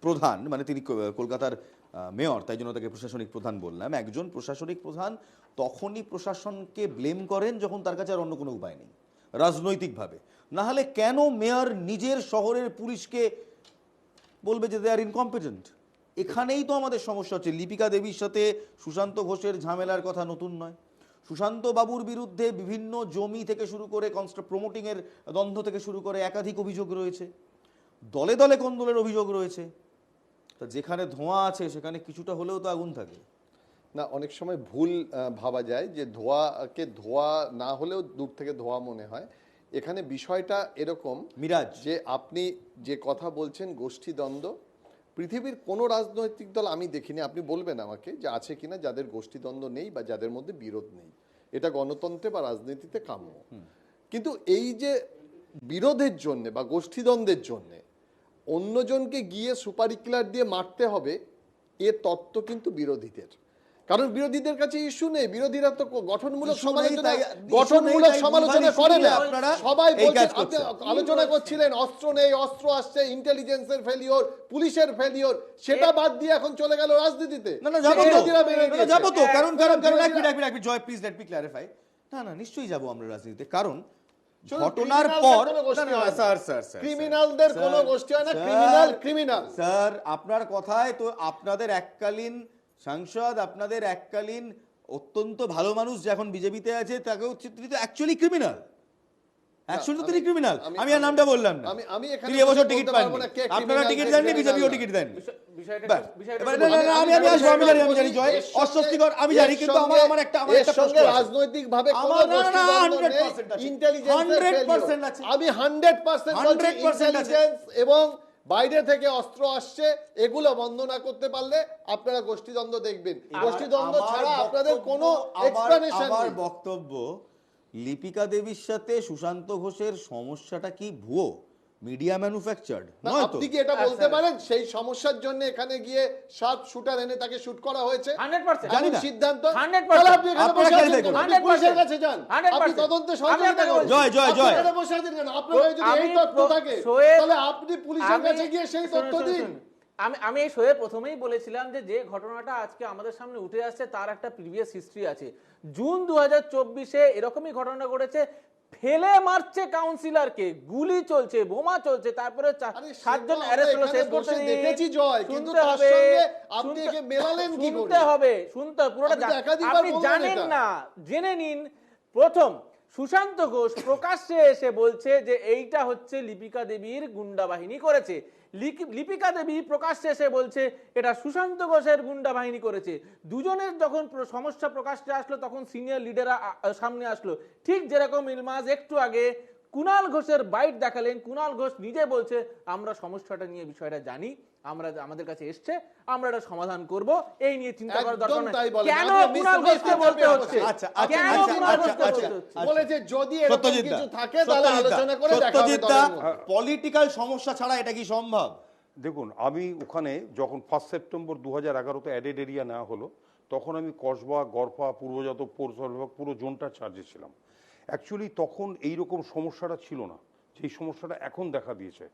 প্রধান, মানে তিনি কলকাতার মেয়র, তাই জন্য তাকে প্রশাসনিক প্রধান বললাম। একজন প্রশাসনিক প্রধান তখনই প্রশাসনকে ব্লেম করেন যখন তার কাছে আর অন্য কোনো উপায় নেই রাজনৈতিকভাবে। না হলে কেন মেয়র নিজের শহরের পুলিশকে বলবে যে দে আর ইনকম্পিটেন্ট? এখানেই তো আমাদের সমস্যা হচ্ছে। লিপিকা দেবীর সাথে সুশান্ত ঘোষের ঝামেলার কথা নতুন নয়। সুশান্ত বাবুর বিরুদ্ধে বিভিন্ন জমি থেকে শুরু করে প্রমোটিংয়ের দ্বন্দ্ব থেকে শুরু করে একাধিক অভিযোগ রয়েছে, দলে দলে কোন্দলের অভিযোগ রয়েছে। তা যেখানে ধোঁয়া আছে সেখানে কিছুটা হলেও তো আগুন থাকে না। অনেক সময় ভুল ভাবা যায় যে ধোঁয়াকে ধোঁয়া না হলেও দূর থেকে ধোঁয়া মনে হয়। এখানে বিষয়টা এরকম মিরাজ, যে আপনি যে কথা বলছেন গোষ্ঠীদ্বন্দ্ব, পৃথিবীর কোনো রাজনৈতিক দল আমি দেখিনি, আপনি বলবেন আমাকে যে আছে কিনা যাদের গোষ্ঠীদ্বন্দ্ব নেই বা যাদের মধ্যে বিরোধ নেই। এটা গণতন্ত্রে বা রাজনীতিতে কাম্য। কিন্তু এই যে বিরোধের জন্যে বা গোষ্ঠীদ্বন্দ্বের জন্যে অন্যজনকে গিয়ে সুপারি কিলার দিয়ে মারতে হবে, এ তত্ত্ব কিন্তু বিরোধীদের। কারণ বিরোধীদের কাছে ইস্যু নেই, বিরোধীরা তো গঠনমূলক সমালোচনা করে না। সবাই বলছেন, আপনি আলোচনা করছিলেন অস্ত্র নেই, অস্ত্র আসছে, ইন্টেলিজেন্সের ফেলিওর, পুলিশের ফেলিওর, সেটা বাদ দিয়ে এখন চলে গেল রাজনীতিতে। যাবো তো, কারণ জয়, প্লিজ লেট মি ক্ল্যারিফাই। না, নিশ্চয়ই যাবো আমরা রাজনীতিতে, কারণ ঘটনার পর ক্রিমিনালদের কোনো গোষ্ঠী হয় না, ক্রিমিনাল। স্যার, আপনার কথায় তো আপনাদের এককালীন সাংসদ, আপনাদের এককালীন অত্যন্ত ভালো মানুষ যে এখন বিজেপিতে আছে, তাকেও তিনি তো অ্যাকচুয়ালি ক্রিমিনাল। তিনি ক্রিমিনাল। আমি আর নামটা বললাম না। আমি তিনি এবছর টিকিট পাননি, আপনারা টিকিট দেননি, বিজেপিও টিকিট দেননি। আমি জানি জয় অস্বস্তিকর, আমি জানি, কিন্তু আমার একটা প্রশ্ন রাজনৈতিক ভাবে আমি 100% এবং বাইরে থেকে অস্ত্র আসছে, এগুলো বন্ধ না করতে পারলে আপনারা গোষ্ঠীদ্বন্দ্ব দেখবেন। গোষ্ঠীদ্বন্দ্ব ছাড়া আপনাদের কোনো এক্সপ্লেনেশন নেই। আমার বক্তব্য, লিপিকা দেবীর সাথে সুশান্ত ঘোষের সমস্যাটা কি ভুয়ো, মিডিয়া ম্যানুফ্যাকচার্ড নয় তো? আপনি কি এটা বলতে পারেন সেই সমস্যার জন্য এখানে গিয়ে 7 শুটার এনে তাকে শুট করা হয়েছে? 100% জানি না সিদ্ধান্ত। 100% আপনি এখানে বসে আছেন, পুলিশের কাছে যান, আপনি তদন্তে সহযোগিতা করুন। জয় এখানে বসে আছেন কেন? আপনার যদি এই তথ্য থাকে তাহলে আপনি পুলিশের কাছে গিয়ে সেই তথ্য দিন। আমি এই শোয়ে প্রথমেই বলেছিলাম যে যে ঘটনাটা আজকে আমাদের সামনে উঠে আসছে তার একটা প্রিভিয়াস হিস্ট্রি আছে। জুন 2024-এ এরকমই ঘটনা ঘটেছে, ফেলে মারছে কাউন্সিলরকে, গুলি চলছে, বোমা চলছে, তারপরে 7 জন অ্যারেস্ট হলো। শেষ করতে দেখেছি জয়, কিন্তু শুনতে তার হবে, সঙ্গে আপনি একে মেলালেন কি করে? শুনতে হবে, পুরোটা আপনি তো একাধিকবার আপনি বললেন জানেন এটা। না, জেনে নিন। প্রথম, সুশান্ত ঘোষ প্রকাশ্যে এসে বলছে যে এইটা হচ্ছে লিপিকা দেবীর গুন্ডা বাহিনী করেছে। লিপিকা দেবী প্রকাশ্যে এসে বলছে এটা সুশান্ত ঘোষের গুন্ডা বাহিনী করেছে। দুজনের যখন সমস্যা প্রকাশ্যে আসলো তখন সিনিয়র লিডাররা সামনে আসলো। ঠিক যেরকম ইলমাজ একটু আগে কুণাল ঘোষের বাইট দেখালেন, কুণাল ঘোষ নিজে বলছে আমরা সমস্যাটা নিয়ে বিষয়টা জানি, আমাদের কাছে এসছে, আমরা এটা সমাধান করব, এই নিয়ে চিন্তা করার দরকার নেই। কেন কুণাল ঘোষকে বলতে হচ্ছে? কেন কুণাল ঘোষকে বলতে হচ্ছে? বলেছে যদি এরকম কিছু থাকে তাহলে আলোচনা করে দেখা হবে দলের মধ্যে। পলিটিক্যাল সমস্যা ছাড়া এটা কি সম্ভব? দেখুন, আমি ওখানে যখন 1 সেপ্টেম্বর 2011-তে অ্যাডেড এরিয়া নেওয়া হলো, তখন আমি কসবা, গড়ফা, পূর্ব যাদব, পৌরসভা পুরো জোনটার চার্জে ছিলাম। অ্যাকচুয়ালি তখন এইরকম সমস্যাটা ছিল না, যেই সমস্যাটা এখন দেখা দিয়েছে।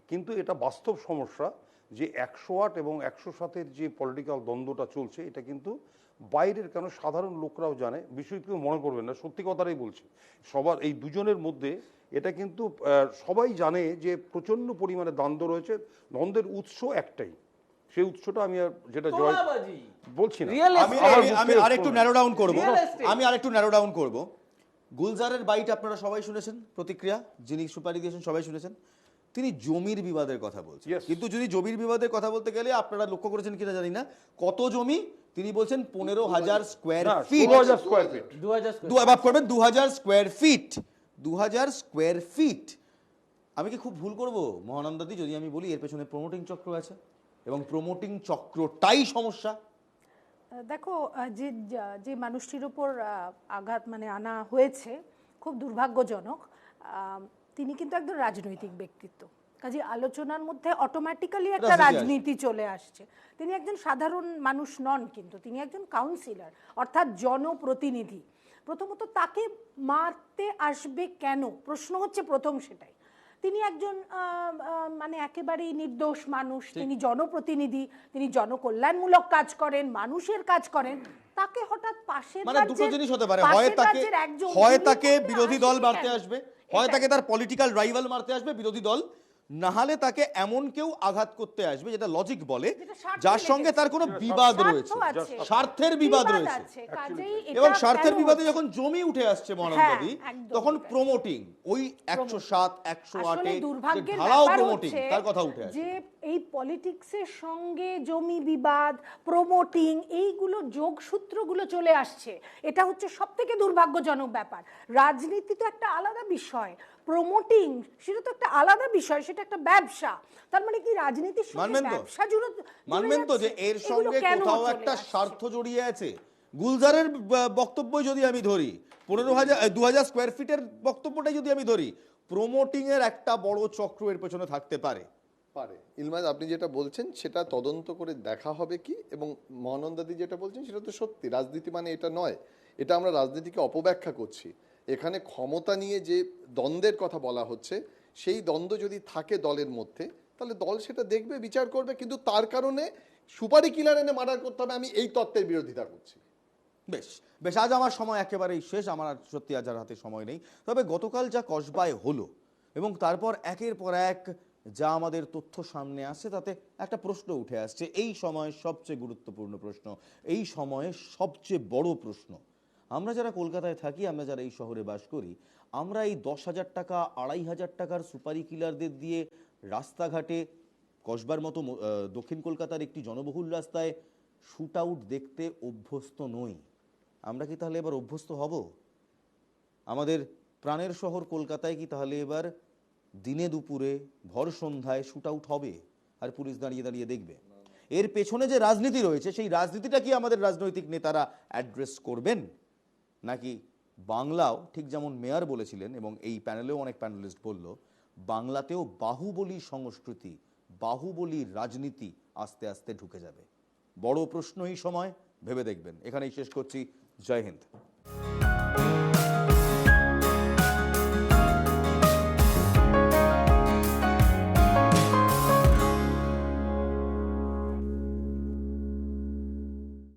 কিন্তু এটা বাস্তব সমস্যা যে 108 এবং 107-এর যে পলিটিক্যাল দ্বন্দ্বটা চলছে, এটা কিন্তু বাইরের কেন সাধারণ লোকরাও জানে, বিষয় কেউ মনে করবেন না, সত্যি কথাটাই বলছি। সবার এই দুজনের মধ্যে এটা কিন্তু সবাই জানে যে প্রচণ্ড পরিমাণে দ্বন্দ্ব রয়েছে। দ্বন্দ্বের উৎস একটাই, সেই উৎসটা আমি আর যেটা জয় বলছি না। আমি আরেকটু ন্যারো ডাউন করব। গুলজারের বাইট আপনারা সবাই শুনেছেন, প্রতিক্রিয়া যিনি সুপারি দিয়েছেন সবাই শুনেছেন। তিনি জমির বিবাদের কথা বলছেন, কিন্তু যদি জমির বিবাদের কথা বলতে গেলে আপনারা লক্ষ্য করেছেন কিনা জানি না, কত জমি তিনি বলছেন 15,000 square feet. 2000 square fit, 2000 square fit. আমি কি খুব ভুল করব মহানন্দাদি যদি আমি বলি এর পেছনে প্রমোটিং চক্র আছে, এবং প্রমোটিং চক্রটাই সমস্যা? দেখো, যে মানুষটির উপর আঘাত আনা হয়েছে খুব দুর্ভাগ্যজনক। তিনি কিন্তু একজন রাজনৈতিক ব্যক্তিত্ব, কাজে আলোচনার মধ্যে অটোমেটিক্যালি একটা রাজনীতি চলে আসছে। তিনি একজন সাধারণ মানুষ নন, কিন্তু তিনি একজন কাউন্সিলর, অর্থাৎ জনপ্রতিনিধি। প্রথমত তাকে মারতে আসবে কেন প্রশ্ন হচ্ছে প্রথম, সেটাই। তিনি একজন একেবারেই নির্দোষ মানুষ, তিনি জনপ্রতিনিধি, তিনি জনকল্যাণমূলক কাজ করেন, মানুষের কাজ করেন। তাকে হঠাৎ পাশের দুটো জিনিস হতে পারে, হয় তাকে বিরোধী দল মারতে আসবে, হয় তাকে তার পলিটিক্যাল রাইভাল মারতে আসবে বিরোধী দল, না হলে তাকে এমন কেউ আঘাত করতে আসবে যেটা লজিক বলে, যার সঙ্গে তার কোনো বিবাদ রয়েছে, স্বার্থের বিবাদ রয়েছে। এবং স্বার্থের বিবাদে যখন জমি উঠে আসছে মহানন্দাদি, তখন প্রমোটিং ওই 107, 108-এ ঢালাও প্রমোটিং তার কথা উঠে আসে। যে এই পলিটিক্সের সঙ্গে জমি বিবাদ, প্রমোটিং, এইগুলো যোগসূত্রগুলো চলে আসছে, এটা হচ্ছে সবথেকে দুর্ভাগ্যজনক ব্যাপার। রাজনীতি তো একটা আলাদা বিষয়, প্রমোটিং সেটা তো একটা আলাদা বিষয়, সেটা একটা ব্যবসা। তার মানে কি রাজনীতির সঙ্গে ব্যবসা মানবেন তো যে এর সঙ্গে কোথাও একটা স্বার্থ জড়িয়ে আছে? গুলজারের বক্তব্য যদি আমি ধরি, 2000 স্কোয়ার ফিটের বক্তব্যটাই যদি আমি ধরি, প্রমোটিং এর একটা বড় চক্র এর পেছনে থাকতে পারে। ইলমাজ, আপনি যেটা বলছেন সেটা তদন্ত করে দেখা হবে কি, এবং মহানন্দাদি যেটা বলছেন সেটা তো সত্যি। রাজনীতি মানে এটা নয়, এটা আমরা রাজনীতিকে অপব্যাখ্যা করছি। এখানে ক্ষমতা নিয়ে যে দ্বন্দ্বের কথা বলা হচ্ছে, সেই দ্বন্দ্ব যদি থাকে দলের মধ্যে, তাহলে দল সেটা দেখবে, বিচার করবে। কিন্তু তার কারণে সুপারি কিলার এনে মার্ডার করতে হবে, আমি এই তত্ত্বের বিরোধিতা করছি। বেশ, আজ আমার সময় একেবারেই শেষ, আমার আর সত্যি আজ আর হাতে সময় নেই। তবে গতকাল যা কসবায় হলো এবং তারপর একের পর এক যা আমাদের তথ্য সামনে আসছে, তাতে একটা প্রশ্ন উঠে আসছে, এই সময়ের সবচেয়ে গুরুত্বপূর্ণ প্রশ্ন, এই সময়ের সবচেয়ে বড় প্রশ্ন। আমরা যারা কলকাতায় থাকি, আমরা যারা এই শহরে বাস করি, আমরা এই 10,000 টাকা, 2,500 টাকার সুপারি কিলারদের দিয়ে রাস্তাঘাটে, কসবার মতো দক্ষিণ কলকাতার একটি জনবহুল রাস্তায় শুট আউট দেখতে অভ্যস্ত নই। আমরা কি তাহলে এবার অভ্যস্ত হব? আমাদের প্রাণের শহর কলকাতায় কি তাহলে এবার দিনে দুপুরে ভর সন্ধ্যায় শুট আউট হবে আর পুলিশ দাঁড়িয়ে দাঁড়িয়ে দেখবে? এর পেছনে যে রাজনীতি রয়েছে, সেই রাজনীতিটা কি আমাদের রাজনৈতিক নেতারা অ্যাড্রেস করবেন? নাকি বাংলাও ঠিক যেমন মেয়র বলেছিলেন, এবং এই প্যানেলেও অনেক প্যানেলিস্ট বলল, বাংলাতেও বাহুবলী সংস্কৃতি, বাহুবলী রাজনীতি আস্তে আস্তে ঢুকে যাবে? বড় প্রশ্ন এই সময়, ভেবে দেখবেন। এখানেই শেষ করছি। জয় হিন্দ।